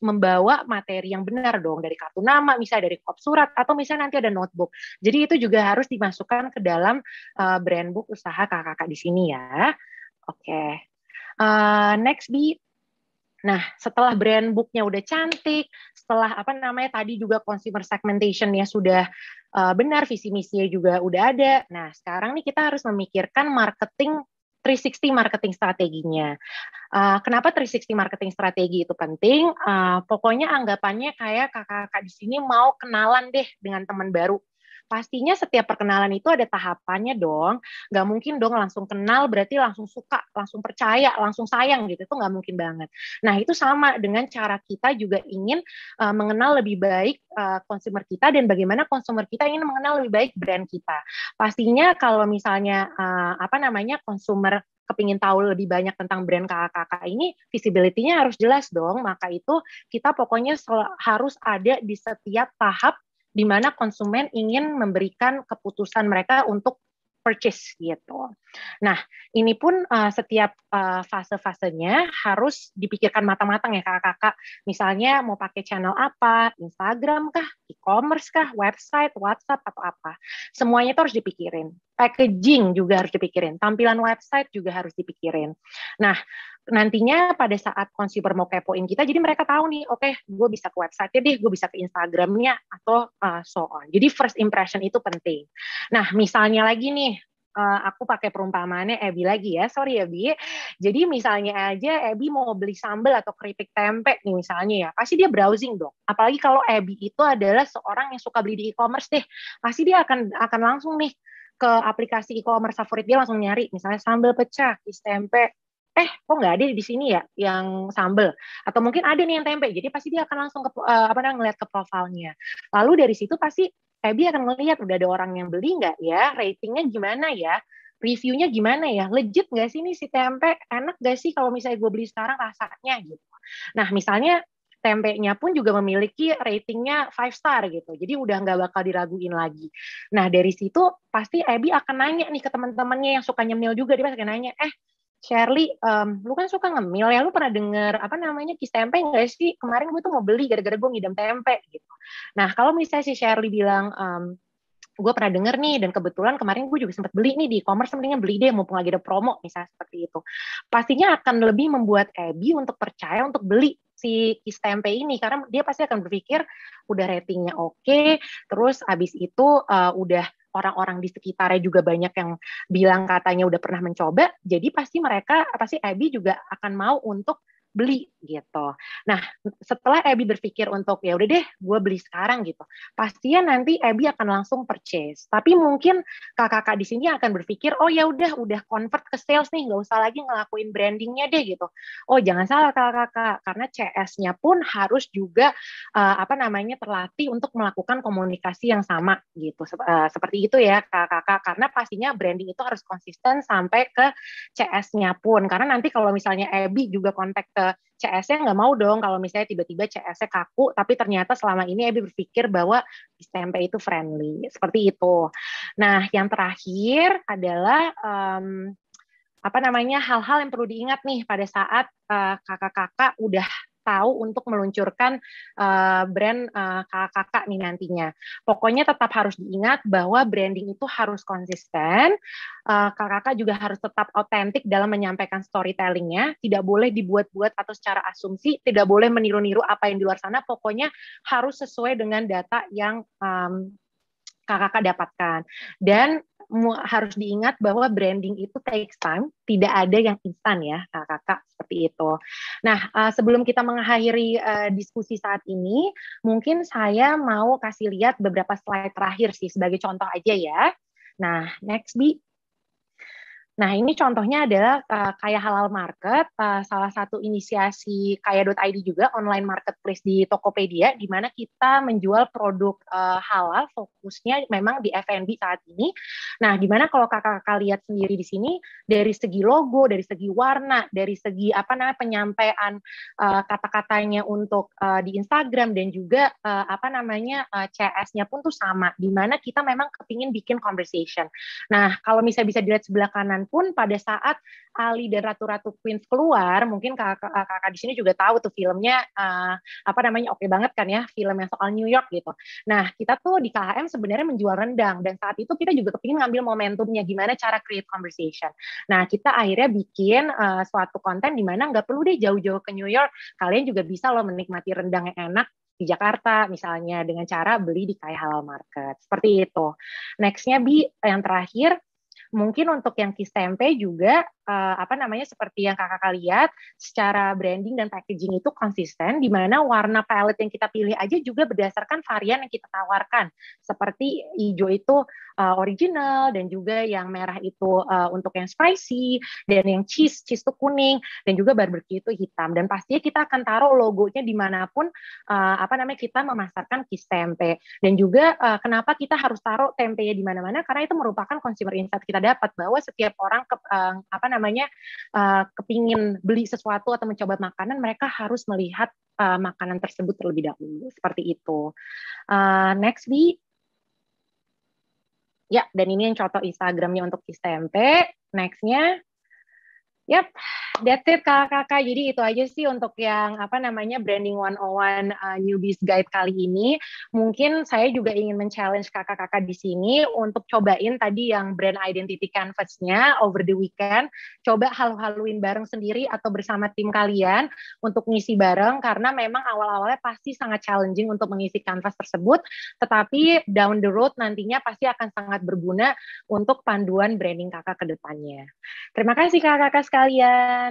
membawa materi yang benar dong, dari kartu nama, misalnya dari kop surat, atau misalnya nanti ada notebook. Jadi itu juga harus dimasukkan ke dalam brand book usaha kakak-kakak di sini ya. Oke. Next, Bi. Nah, setelah brand book-nya udah cantik, setelah tadi juga consumer segmentation-nya sudah benar, visi misinya juga udah ada. Nah, sekarang nih kita harus memikirkan marketing 360 marketing strateginya. Kenapa 360 marketing strategi itu penting? Pokoknya anggapannya kayak kakak-kakak di sini mau kenalan deh dengan teman baru. Pastinya setiap perkenalan itu ada tahapannya dong. Nggak mungkin dong langsung kenal berarti langsung suka, langsung percaya, langsung sayang gitu. Itu nggak mungkin banget. Nah, itu sama dengan cara kita juga ingin mengenal lebih baik consumer kita, dan bagaimana consumer kita ingin mengenal lebih baik brand kita. Pastinya kalau misalnya consumer kepingin tahu lebih banyak tentang brand kakak-kakak ini, visibility-nya harus jelas dong. Maka itu kita pokoknya harus ada di setiap tahap di mana konsumen ingin memberikan keputusan mereka untuk purchase gitu. Nah, ini pun setiap fase-fasenya harus dipikirkan matang-matang ya kakak-kakak. Misalnya mau pakai channel apa, Instagram kah, e-commerce kah, website, WhatsApp atau apa. Semuanya itu harus dipikirin. Packaging juga harus dipikirin. Tampilan website juga harus dipikirin. Nah, nantinya pada saat consumer mau kepoin kita, jadi mereka tahu nih, oke, gue bisa ke website-nya deh, gue bisa ke Instagram-nya, atau so on. Jadi first impression itu penting. Nah, misalnya lagi nih, aku pakai perumpamaannya Ebi lagi ya, sorry ya Bi. Jadi misalnya aja Ebi mau beli sambal atau keripik tempe nih misalnya ya, pasti dia browsing dong. Apalagi kalau Ebi itu adalah seorang yang suka beli di e-commerce deh, pasti dia akan langsung nih ke aplikasi e-commerce favorit dia langsung nyari, misalnya sambal pecah, is tempe, kok nggak ada di sini ya yang sambel, atau mungkin ada nih yang tempe, jadi pasti dia akan langsung ke ngeliat ke profilnya. Lalu dari situ pasti Ebi akan melihat udah ada orang yang beli nggak ya, ratingnya gimana ya, reviewnya gimana ya, legit nggak sih nih si tempe, enak nggak sih kalau misalnya gue beli sekarang rasanya gitu. Nah misalnya tempenya pun juga memiliki ratingnya 5 star gitu, jadi udah nggak bakal diraguin lagi. Nah dari situ pasti Ebi akan nanya nih ke teman-temannya yang suka nyemil juga, dia pasti akan nanya, Shirley, lu kan suka ngemil ya, lu pernah denger apa namanya kis tempe nggak sih? Kemarin gue tuh mau beli gara-gara gue ngidam tempe gitu. Nah kalau misalnya si Shirley bilang, gue pernah denger nih dan kebetulan kemarin gue juga sempat beli nih di e-commerce, mendingan beli deh mumpung lagi ada promo misalnya seperti itu. Pastinya akan lebih membuat Abby untuk percaya untuk beli si kis tempe ini karena dia pasti akan berpikir udah ratingnya oke, terus abis itu udah orang-orang di sekitarnya juga banyak yang bilang katanya udah pernah mencoba, jadi pasti Abby juga akan mau untuk beli gitu. Nah, setelah Abby berpikir untuk ya udah deh, gue beli sekarang gitu, pastinya nanti Abby akan langsung purchase. Tapi mungkin kakak-kakak di sini akan berpikir, oh ya udah convert ke sales nih, nggak usah lagi ngelakuin brandingnya deh gitu. Oh jangan salah kakak-kakak, karena CS-nya pun harus juga terlatih untuk melakukan komunikasi yang sama gitu. Seperti itu ya kakak-kakak, karena pastinya branding itu harus konsisten sampai ke CS-nya pun. Karena nanti kalau misalnya Abby juga kontak ke CS-nya nggak mau dong kalau misalnya tiba-tiba CS-nya kaku, tapi ternyata selama ini Abby berpikir bahwa tempe itu friendly. Seperti itu. Nah, yang terakhir adalah hal-hal yang perlu diingat nih pada saat kakak-kakak udah tahu untuk meluncurkan brand kakak-kakak nih nantinya. Pokoknya tetap harus diingat bahwa branding itu harus konsisten, kakak-kakak juga harus tetap otentik dalam menyampaikan storytellingnya, tidak boleh dibuat-buat atau secara asumsi, tidak boleh meniru-niru apa yang di luar sana, pokoknya harus sesuai dengan data yang kakak-kakak dapatkan. Dan harus diingat bahwa branding itu takes time, tidak ada yang instan ya kakak-kakak, seperti itu. Nah, sebelum kita mengakhiri diskusi saat ini, mungkin saya mau kasih lihat beberapa slide terakhir sih sebagai contoh aja ya. Nah, next Bi. Nah, ini contohnya adalah Kaya Halal Market, salah satu inisiasi Kaya.id juga, online marketplace di Tokopedia, di mana kita menjual produk halal, fokusnya memang di F&B saat ini. Nah, di mana kalau kakak-kakak lihat sendiri di sini, dari segi logo, dari segi warna, dari segi penyampaian kata-katanya untuk di Instagram, dan juga CS-nya pun tuh sama, di mana kita memang kepingin bikin conversation. Nah, kalau misalnya bisa dilihat sebelah kanan pun pada saat Ali dan Ratu-Ratu Queens keluar, mungkin kakak di sini juga tahu tuh filmnya oke banget kan ya, film yang soal New York gitu. Nah, kita tuh di KHM sebenarnya menjual rendang dan saat itu kita juga kepingin ngambil momentumnya gimana cara create conversation. Nah, kita akhirnya bikin suatu konten di mana nggak perlu deh jauh-jauh ke New York, kalian juga bisa loh menikmati rendang yang enak di Jakarta misalnya dengan cara beli di Kaya Halal Market. Seperti itu. Next-nya Bi, yang terakhir, mungkin untuk yang kis tempe juga seperti yang kakak lihat, secara branding dan packaging itu konsisten, di mana warna palette yang kita pilih aja juga berdasarkan varian yang kita tawarkan. Seperti hijau itu original, dan juga yang merah itu untuk yang spicy, dan yang cheese itu kuning, dan juga barbecue itu hitam. Dan pastinya kita akan taruh logonya dimanapun kita memasarkan kis tempe. Dan juga kenapa kita harus taruh tempenya di mana-mana, karena itu merupakan consumer insight kita dapat bahwa setiap orang kepingin beli sesuatu atau mencoba makanan, mereka harus melihat makanan tersebut terlebih dahulu. Seperti itu. Next, Bi. Ya, dan ini yang contoh Instagramnya untuk Istempe. Next-nya, yap, that's it kakak-kakak. Jadi itu aja sih untuk yang apa namanya branding 101 newbies guide kali ini. Mungkin saya juga ingin men-challenge kakak-kakak di sini untuk cobain tadi yang brand identity canvas-nya over the weekend. Coba halu-haluin bareng sendiri atau bersama tim kalian untuk ngisi bareng karena memang awal-awalnya pasti sangat challenging untuk mengisi canvas tersebut, tetapi down the road nantinya pasti akan sangat berguna untuk panduan branding kakak ke depannya. Terima kasih kakak-kakak sekalian.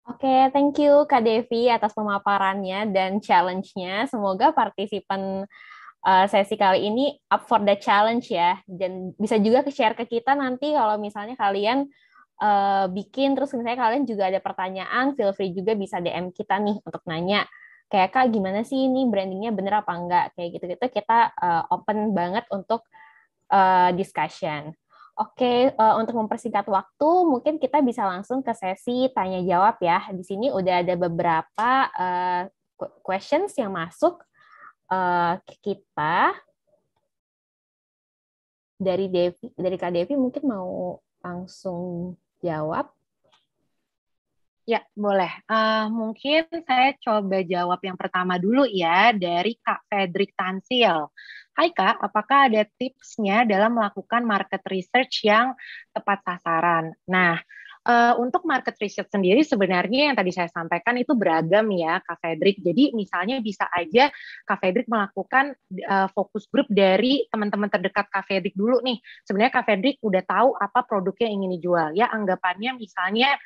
Oke, thank you Kak Devi atas pemaparannya dan challenge-nya. Semoga partisipan sesi kali ini up for the challenge ya. Dan bisa juga share ke kita nanti kalau misalnya kalian bikin, terus misalnya kalian juga ada pertanyaan, feel free juga bisa DM kita nih untuk nanya. Kayak Kak, gimana sih ini brandingnya bener apa enggak? Kayak gitu-gitu kita open banget untuk discussion. Oke, untuk mempersingkat waktu, mungkin kita bisa langsung ke sesi tanya jawab ya. Di sini udah ada beberapa questions yang masuk ke kita dari Devi, dari Kak Devi mungkin mau langsung jawab. Ya, boleh. Mungkin saya coba jawab yang pertama dulu ya dari Kak Fredrik Tansil. Hai Kak, apakah ada tipsnya dalam melakukan market research yang tepat sasaran? Nah, untuk market research sendiri sebenarnya yang tadi saya sampaikan itu beragam ya Kak Fredrik. Jadi misalnya bisa aja Kak Fredrik melakukan fokus grup dari teman-teman terdekat Kak Fredrik dulu nih. Sebenarnya Kak Fredrik udah tahu apa produknya yang ingin dijual ya. Anggapannya misalnya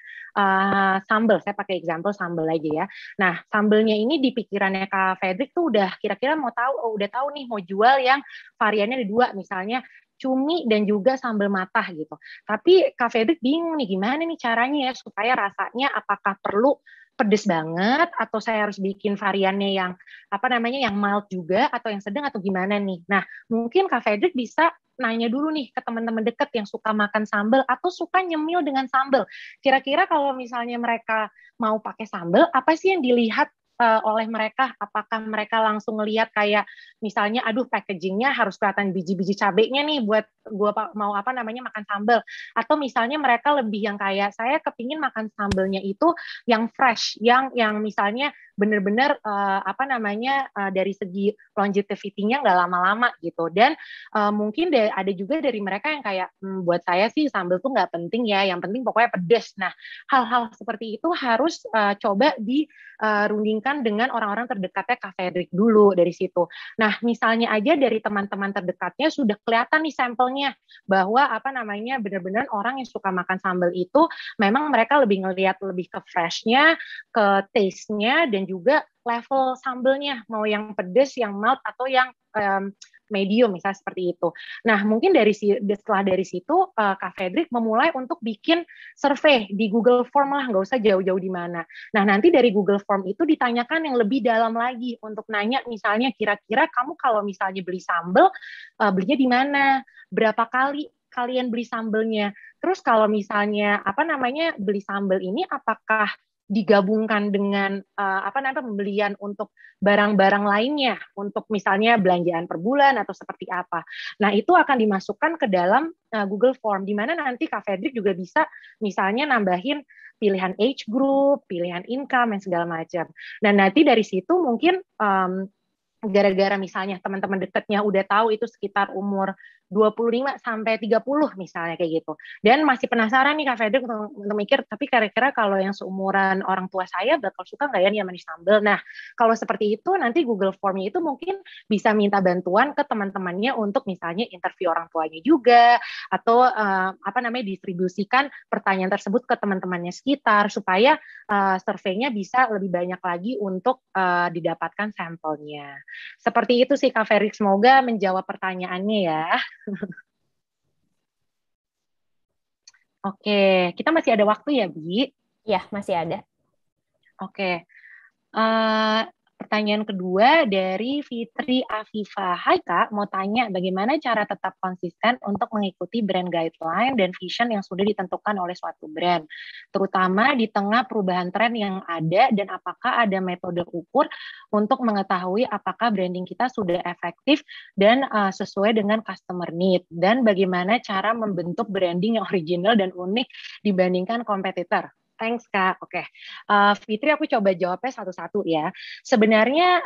sambal, saya pakai example sambal aja ya. Nah, sambelnya ini di pikirannya Kak Fredrik tuh udah kira-kira mau tahu, udah tahu nih mau jual yang variannya ada dua, misalnya cumi dan juga sambal matah gitu. Tapi Kak Fredrik bingung nih gimana nih caranya ya supaya rasanya apakah perlu pedes banget atau saya harus bikin variannya yang apa namanya yang mild juga atau yang sedang atau gimana nih. Nah, mungkin Kak Fredrik bisa nanya dulu nih ke teman-teman dekat yang suka makan sambal atau suka nyemil dengan sambal. Kira-kira kalau misalnya mereka mau pakai sambal, apa sih yang dilihat oleh mereka? Apakah mereka langsung ngelihat kayak misalnya, aduh packagingnya harus kelihatan biji-biji cabenya nih buat gue mau apa namanya makan sambal. Atau misalnya mereka lebih yang kayak saya kepingin makan sambalnya itu yang fresh, yang misalnya benar-benar apa namanya dari segi longevity-nya nggak lama-lama gitu. Dan mungkin ada juga dari mereka yang kayak buat saya sih sambal tuh nggak penting ya, yang penting pokoknya pedes. Nah, hal-hal seperti itu harus coba dirundingkan dengan orang-orang terdekatnya Kak Fredrik dulu dari situ. Nah, misalnya aja dari teman-teman terdekatnya sudah kelihatan nih sampelnya bahwa apa namanya benar-benar orang yang suka makan sambal itu memang mereka lebih ngelihat lebih ke freshnya, ke taste-nya dan juga level sambelnya mau yang pedes, yang mild atau yang medium misalnya seperti itu. Nah, mungkin setelah dari situ Kak Fredrik memulai untuk bikin survei di Google Form lah, nggak usah jauh-jauh di mana. Nah, nanti dari Google Form itu ditanyakan yang lebih dalam lagi untuk nanya misalnya kira-kira kamu kalau misalnya beli sambal belinya di mana, berapa kali kalian beli sambelnya. Terus kalau misalnya apa namanya beli sambal ini apakah digabungkan dengan apa namanya pembelian untuk barang-barang lainnya untuk misalnya belanjaan per bulan atau seperti apa. Nah, itu akan dimasukkan ke dalam Google Form di mana nanti Kak Fredrik juga bisa misalnya nambahin pilihan age group, pilihan income dan segala macam. Dan nanti dari situ mungkin gara-gara misalnya teman-teman dekatnya udah tahu itu sekitar umur 25 sampai 30 misalnya kayak gitu. Dan masih penasaran nih Kak Fredrik untuk mikir, tapi kira-kira kalau yang seumuran orang tua saya bakal suka nggak ya nih manis sambal. Nah, kalau seperti itu nanti Google Form-nya itu mungkin bisa minta bantuan ke teman-temannya untuk misalnya interview orang tuanya juga atau apa namanya distribusikan pertanyaan tersebut ke teman-temannya sekitar supaya surveinya bisa lebih banyak lagi untuk didapatkan sampelnya. Seperti itu sih Kak Ferry, semoga menjawab pertanyaannya ya. Oke, kita masih ada waktu ya, Bi? Ya, masih ada. Oke. Uh, Pertanyaan kedua dari Fitri Afifa. Hai Kak, mau tanya bagaimana cara tetap konsisten untuk mengikuti brand guideline dan vision yang sudah ditentukan oleh suatu brand, terutama di tengah perubahan tren yang ada, dan apakah ada metode ukur untuk mengetahui apakah branding kita sudah efektif dan sesuai dengan customer need, dan bagaimana cara membentuk branding yang original dan unik dibandingkan kompetitor. Thanks Kak. Oke, Fitri aku coba jawabnya satu-satu ya. Sebenarnya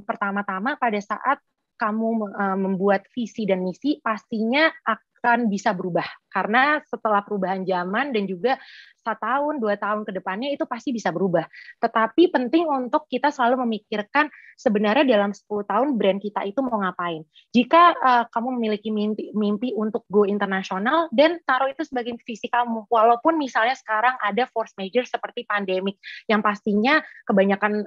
pertama-tama pada saat kamu membuat visi dan misi pastinya akan bisa berubah karena setelah perubahan zaman dan juga 1 tahun 2 tahun ke depannya itu pasti bisa berubah. Tetapi penting untuk kita selalu memikirkan sebenarnya dalam 10 tahun brand kita itu mau ngapain. Jika kamu memiliki mimpi untuk go internasional, dan taruh itu sebagai visi kamu. Walaupun misalnya sekarang ada force major seperti pandemik yang pastinya kebanyakan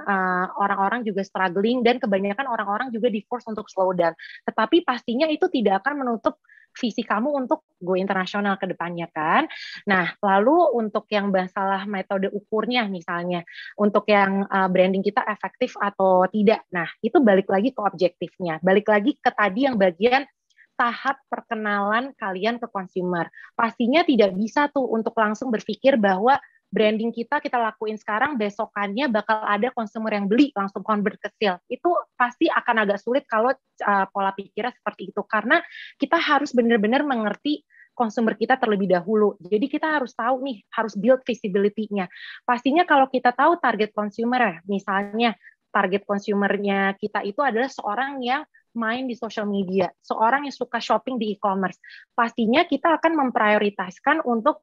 orang-orang juga struggling dan kebanyakan orang-orang juga di force untuk slow down. Tetapi pastinya itu tidak akan menutup visi kamu untuk go internasional ke depannya kan. Nah, lalu untuk yang masalah metode ukurnya misalnya, untuk yang branding kita efektif atau tidak. Nah, itu balik lagi ke objektifnya. Balik lagi ke tadi yang bagian tahap perkenalan kalian ke consumer. Pastinya tidak bisa tuh untuk langsung berpikir bahwa branding kita lakuin sekarang, besokannya bakal ada consumer yang beli, langsung convert ke sale. Itu pasti akan agak sulit kalau pola pikirnya seperti itu. Karena kita harus benar-benar mengerti consumer kita terlebih dahulu. Jadi kita harus tahu nih, harus build visibility-nya. Pastinya kalau kita tahu target consumer, misalnya target consumernya kita itu adalah seorang yang main di social media, seorang yang suka shopping di e-commerce, pastinya kita akan memprioritaskan untuk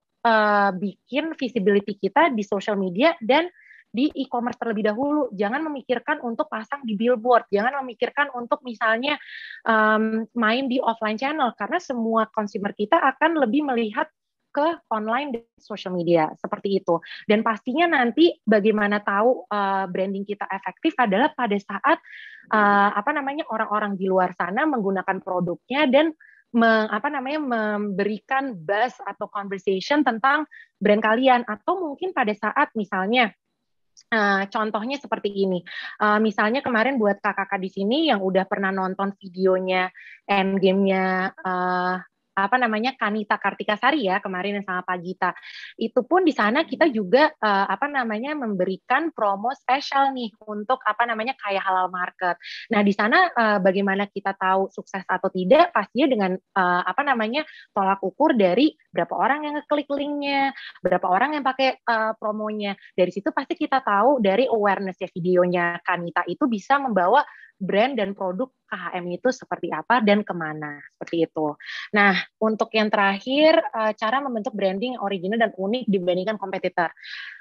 bikin visibility kita di social media dan di e-commerce terlebih dahulu. Jangan memikirkan untuk pasang di billboard, jangan memikirkan untuk misalnya main di offline channel, karena semua consumer kita akan lebih melihat ke online dan social media seperti itu. Dan pastinya nanti bagaimana tahu branding kita efektif adalah pada saat orang-orang di luar sana menggunakan produknya dan memberikan buzz atau conversation tentang brand kalian, atau mungkin pada saat misalnya contohnya seperti ini. Misalnya kemarin buat kakak-kakak di sini yang udah pernah nonton videonya Endgame-nya Kanita Kartikasari ya kemarin sama Pak Gita. Itu pun di sana kita juga memberikan promo spesial nih untuk kayak halal market. Nah, di sana bagaimana kita tahu sukses atau tidak pastinya dengan tolak ukur dari berapa orang yang ngeklik linknya, berapa orang yang pakai promonya. Dari situ pasti kita tahu dari awareness-nya videonya Kanita itu bisa membawa brand dan produk KHM itu seperti apa dan kemana, seperti itu. Nah, untuk yang terakhir, cara membentuk branding original dan unik dibandingkan kompetitor.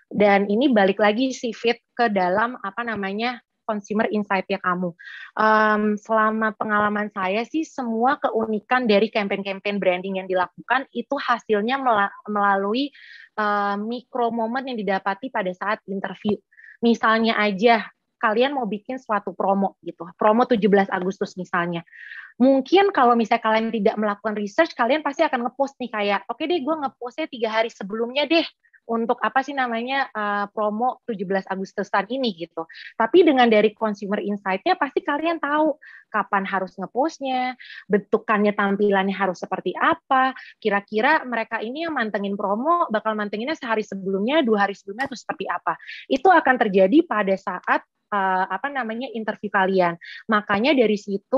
Dan ini balik lagi sih Fit ke dalam consumer insight-nya kamu. Selama pengalaman saya sih, semua keunikan dari campaign-campaign branding yang dilakukan itu hasilnya melalui micro moment yang didapati pada saat interview. Misalnya aja, kalian mau bikin suatu promo gitu, promo 17 Agustus misalnya. Mungkin kalau misalnya kalian tidak melakukan research, kalian pasti akan ngepost nih kayak, oke deh gue ngepostnya 3 hari sebelumnya deh, untuk promo 17 Agustusan ini gitu. Tapi dengan dari consumer insight-nya pasti kalian tahu kapan harus ngepostnya, bentukannya tampilannya harus seperti apa, kira-kira mereka ini yang mantengin promo bakal mantenginnya sehari sebelumnya, 2 hari sebelumnya itu seperti apa. Itu akan terjadi pada saat interview kalian. Makanya dari situ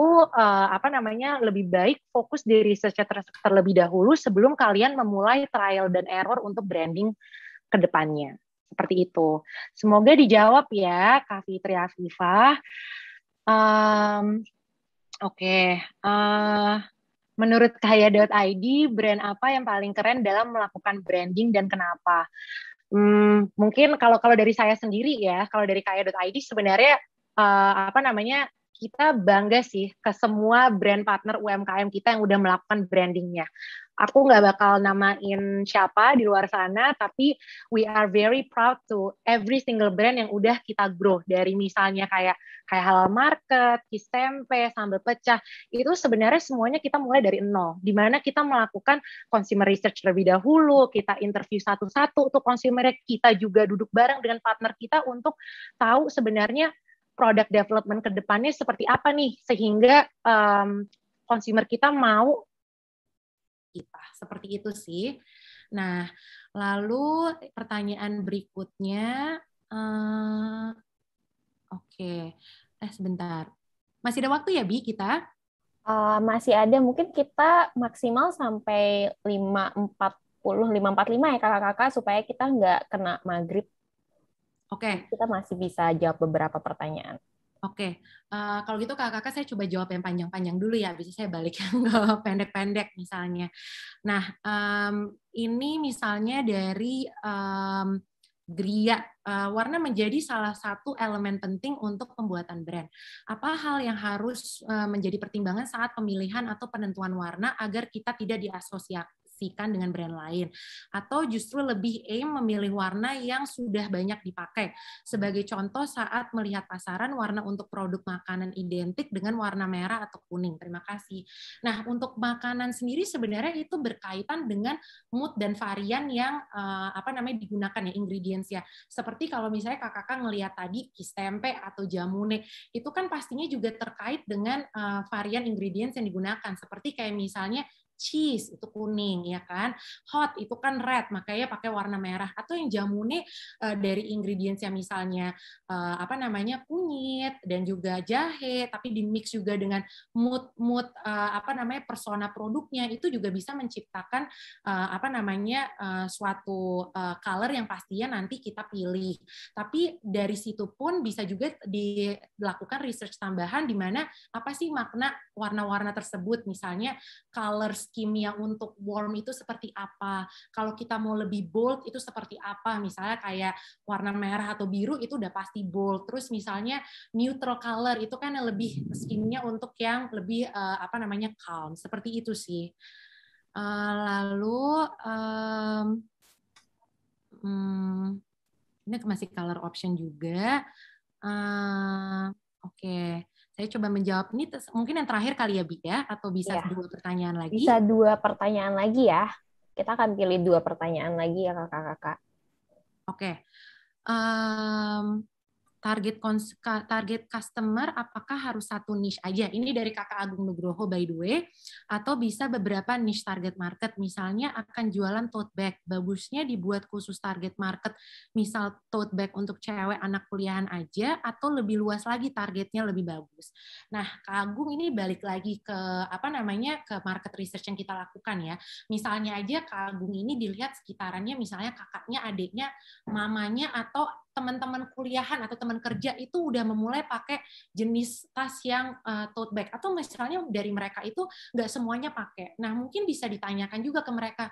lebih baik fokus di research terlebih dahulu sebelum kalian memulai trial dan error untuk branding ke depannya. Seperti itu. Semoga dijawab ya, Kak Fitri Afifah. Oke. Menurut Kaya.id, brand apa yang paling keren dalam melakukan branding dan kenapa? Mungkin kalau dari saya sendiri ya, kalau dari Kaya.id sebenarnya kita bangga sih ke semua brand partner UMKM kita yang udah melakukan brandingnya. Aku nggak bakal namain siapa di luar sana, tapi we are very proud to every single brand yang udah kita grow. Dari misalnya kayak Halal Market, Kis Tempe, Sambal Pecah, itu sebenarnya semuanya kita mulai dari nol. Di mana kita melakukan consumer research terlebih dahulu, kita interview satu-satu untuk consumer, kita juga duduk bareng dengan partner kita untuk tahu sebenarnya product development ke depannya seperti apa nih sehingga consumer kita mau kita. Seperti itu sih. Nah, lalu pertanyaan berikutnya, oke, sebentar. Masih ada waktu ya, Bi, kita? Masih ada, mungkin kita maksimal sampai 5.40, 5.45 ya kakak-kakak, supaya kita nggak kena maghrib. Oke. Kita masih bisa jawab beberapa pertanyaan. Oke, kalau gitu kakak-kakak saya coba jawab yang panjang-panjang dulu ya, bisa saya balik yang ke pendek-pendek misalnya. Nah, ini misalnya dari Gria, warna menjadi salah satu elemen penting untuk pembuatan brand. Apa hal yang harus menjadi pertimbangan saat pemilihan atau penentuan warna agar kita tidak diasosiasikan dengan brand lain? Atau justru lebih aim memilih warna yang sudah banyak dipakai? Sebagai contoh saat melihat pasaran, warna untuk produk makanan identik dengan warna merah atau kuning. Terima kasih. Nah, untuk makanan sendiri sebenarnya itu berkaitan dengan mood dan varian yang digunakan ya, ingredients ya. Seperti kalau misalnya kakak-kakak ngelihat tadi kis tempe atau jamune, itu kan pastinya juga terkait dengan varian ingredients yang digunakan. Seperti kayak misalnya cheese itu kuning ya kan, hot itu kan red makanya pakai warna merah, atau yang jamune dari ingredients yang misalnya kunyit dan juga jahe tapi di mix juga dengan mood persona produknya, itu juga bisa menciptakan suatu color yang pastinya nanti kita pilih. Tapi dari situ pun bisa juga dilakukan research tambahan di mana apa sih makna warna-warna tersebut, misalnya color scheme yang untuk warm itu seperti apa, kalau kita mau lebih bold itu seperti apa, misalnya kayak warna merah atau biru itu udah pasti bold, terus misalnya neutral color itu kan yang lebih scheme-nya untuk yang lebih calm, seperti itu sih. Lalu ini masih color option juga. Oke. Saya coba menjawab ini, mungkin yang terakhir kali ya, Bi, ya? Atau bisa Ya, 2 pertanyaan lagi? bisa 2 pertanyaan lagi ya. Kita akan pilih 2 pertanyaan lagi ya kakak-kakak. Oke. Target customer apakah harus satu niche aja? Ini dari Kakak Agung Nugroho by the way, atau bisa beberapa niche target market, misalnya akan jualan tote bag, bagusnya dibuat khusus target market, misal tote bag untuk cewek anak kuliahan aja, atau lebih luas lagi targetnya lebih bagus. Nah, Kak Agung ini balik lagi ke ke market research yang kita lakukan ya. Misalnya aja Kak Agung ini dilihat sekitarannya, misalnya kakaknya, adiknya, mamanya, atau teman-teman kuliahan atau teman kerja itu udah memulai pakai jenis tas yang tote bag, atau misalnya dari mereka itu nggak semuanya pakai. Nah, mungkin bisa ditanyakan juga ke mereka,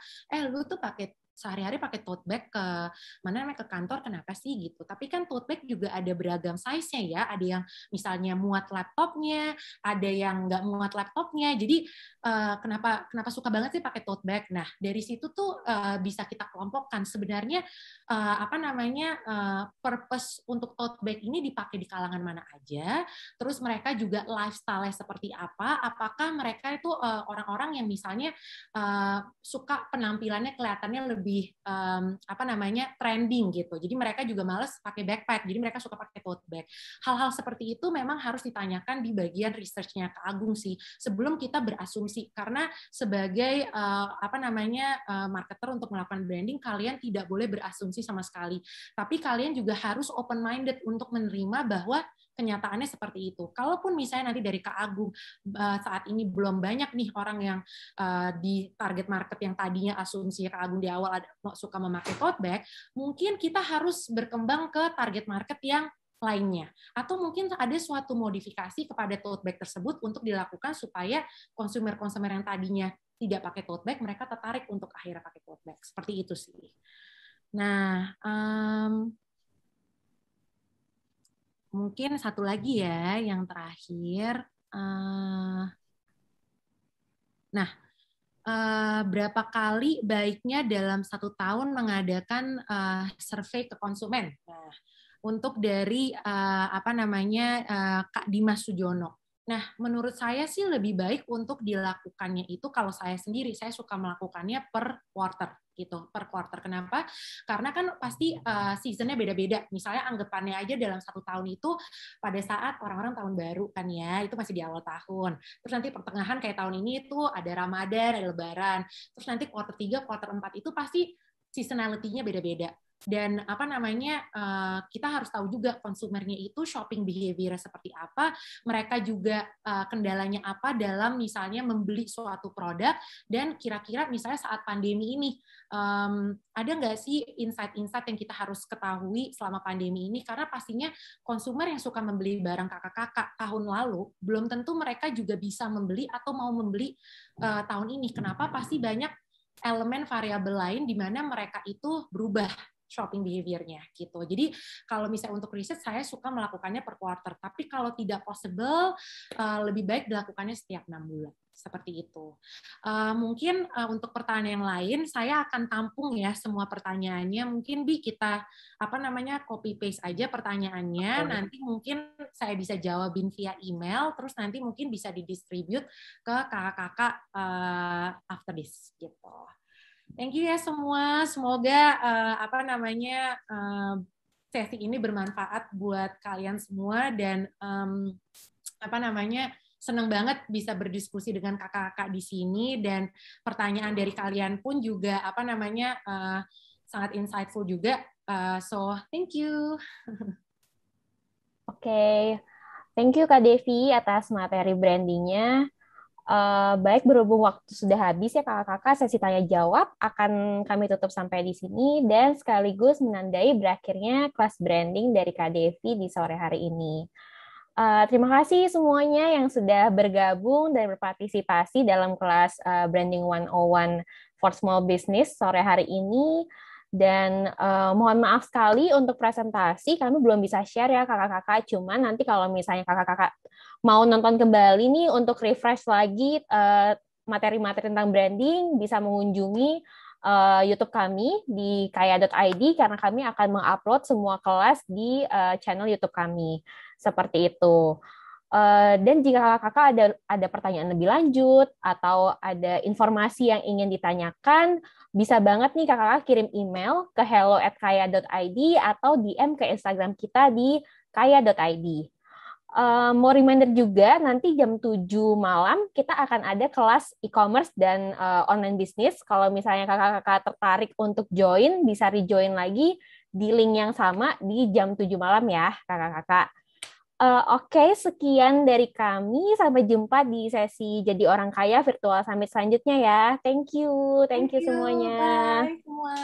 lu tuh pakai sehari-hari pakai tote bag ke kantor, kenapa sih gitu? Tapi kan tote bag juga ada beragam size-nya ya, ada yang misalnya muat laptopnya, ada yang nggak muat laptopnya. Jadi kenapa suka banget sih pakai tote bag? Nah, dari situ tuh bisa kita kelompokkan sebenarnya purpose untuk tote bag ini dipakai di kalangan mana aja, terus mereka juga lifestyle-nya seperti apa, apakah mereka itu orang-orang yang misalnya suka penampilannya kelihatannya lebih trending gitu, jadi mereka juga males pakai backpack, jadi mereka suka pakai tote bag. Hal-hal seperti itu memang harus ditanyakan di bagian research-nya Kak Agung sih, sebelum kita berasumsi, karena sebagai marketer untuk melakukan branding, kalian tidak boleh berasumsi sama sekali. Tapi kalian juga harus open-minded untuk menerima bahwa kenyataannya seperti itu. Kalaupun misalnya nanti dari Kak Agung saat ini belum banyak nih orang yang di target market yang tadinya asumsi Kak Agung di awal suka memakai tote bag, mungkin kita harus berkembang ke target market yang lainnya. Atau mungkin ada suatu modifikasi kepada tote bag tersebut untuk dilakukan supaya konsumer-konsumer yang tadinya tidak pakai tote bag, mereka tertarik untuk akhirnya pakai tote bag. Seperti itu sih. Nah, mungkin satu lagi ya, yang terakhir. Nah, berapa kali baiknya dalam 1 tahun mengadakan survei ke konsumen? Nah, untuk dari Kak Dimas Sujono. Nah, menurut saya sih lebih baik untuk dilakukannya itu kalau saya sendiri, saya suka melakukannya per quarter gitu, per quarter. Kenapa? Karena kan pasti seasonnya beda-beda. Misalnya anggapannya aja dalam 1 tahun itu pada saat orang-orang tahun baru kan ya, itu masih di awal tahun. Terus nanti pertengahan kayak tahun ini itu ada Ramadan, ada Lebaran. Terus nanti quarter 3, quarter 4 itu pasti seasonality-nya beda-beda. Dan apa namanya, kita harus tahu juga konsumernya itu shopping behavior seperti apa, mereka juga kendalanya apa dalam misalnya membeli suatu produk, dan kira-kira misalnya saat pandemi ini ada nggak sih insight-insight yang kita harus ketahui selama pandemi ini, karena pastinya konsumer yang suka membeli barang kakak-kakak tahun lalu belum tentu mereka juga bisa membeli atau mau membeli tahun ini. Kenapa? Pasti banyak elemen variabel lain di mana mereka itu berubah shopping behavior-nya gitu. Jadi kalau misalnya untuk riset saya suka melakukannya per quarter, tapi kalau tidak possible lebih baik dilakukannya setiap 6 bulan. Seperti itu. Mungkin untuk pertanyaan yang lain saya akan tampung ya semua pertanyaannya. Mungkin kita copy paste aja pertanyaannya. Nanti mungkin saya bisa jawabin via email, terus nanti mungkin bisa didistribute ke kakak-kakak after this gitu. Thank you ya semua. Semoga sesi ini bermanfaat buat kalian semua, dan senang banget bisa berdiskusi dengan kakak-kakak di sini, dan pertanyaan dari kalian pun juga sangat insightful juga. So thank you. Oke, thank you Kak Devi atas materi brandingnya. Baik, berhubung waktu sudah habis ya kakak-kakak, sesi tanya jawab akan kami tutup sampai di sini dan sekaligus menandai berakhirnya kelas branding dari Kak Devi di sore hari ini. Terima kasih semuanya yang sudah bergabung dan berpartisipasi dalam kelas Branding 101 for Small Business sore hari ini. Dan mohon maaf sekali untuk presentasi, kami belum bisa share ya kakak-kakak. Cuman nanti kalau misalnya kakak-kakak mau nonton kembali nih untuk refresh lagi materi-materi tentang branding, bisa mengunjungi YouTube kami di kaya.id karena kami akan mengupload semua kelas di channel YouTube kami. Seperti itu. Dan jika kakak ada pertanyaan lebih lanjut atau ada informasi yang ingin ditanyakan, bisa banget nih kakak kirim email ke hello@kaya.id atau DM ke Instagram kita di kaya.id. Mau reminder juga, nanti jam 7 malam kita akan ada kelas e-commerce dan online business. Kalau misalnya kakak-kakak tertarik untuk join, bisa rejoin lagi di link yang sama di jam 7 malam ya, kakak-kakak. Oke, sekian dari kami. Sampai jumpa di sesi Jadi Orang Kaya Virtual Summit selanjutnya ya. Thank you Thank you. semuanya. Bye semua.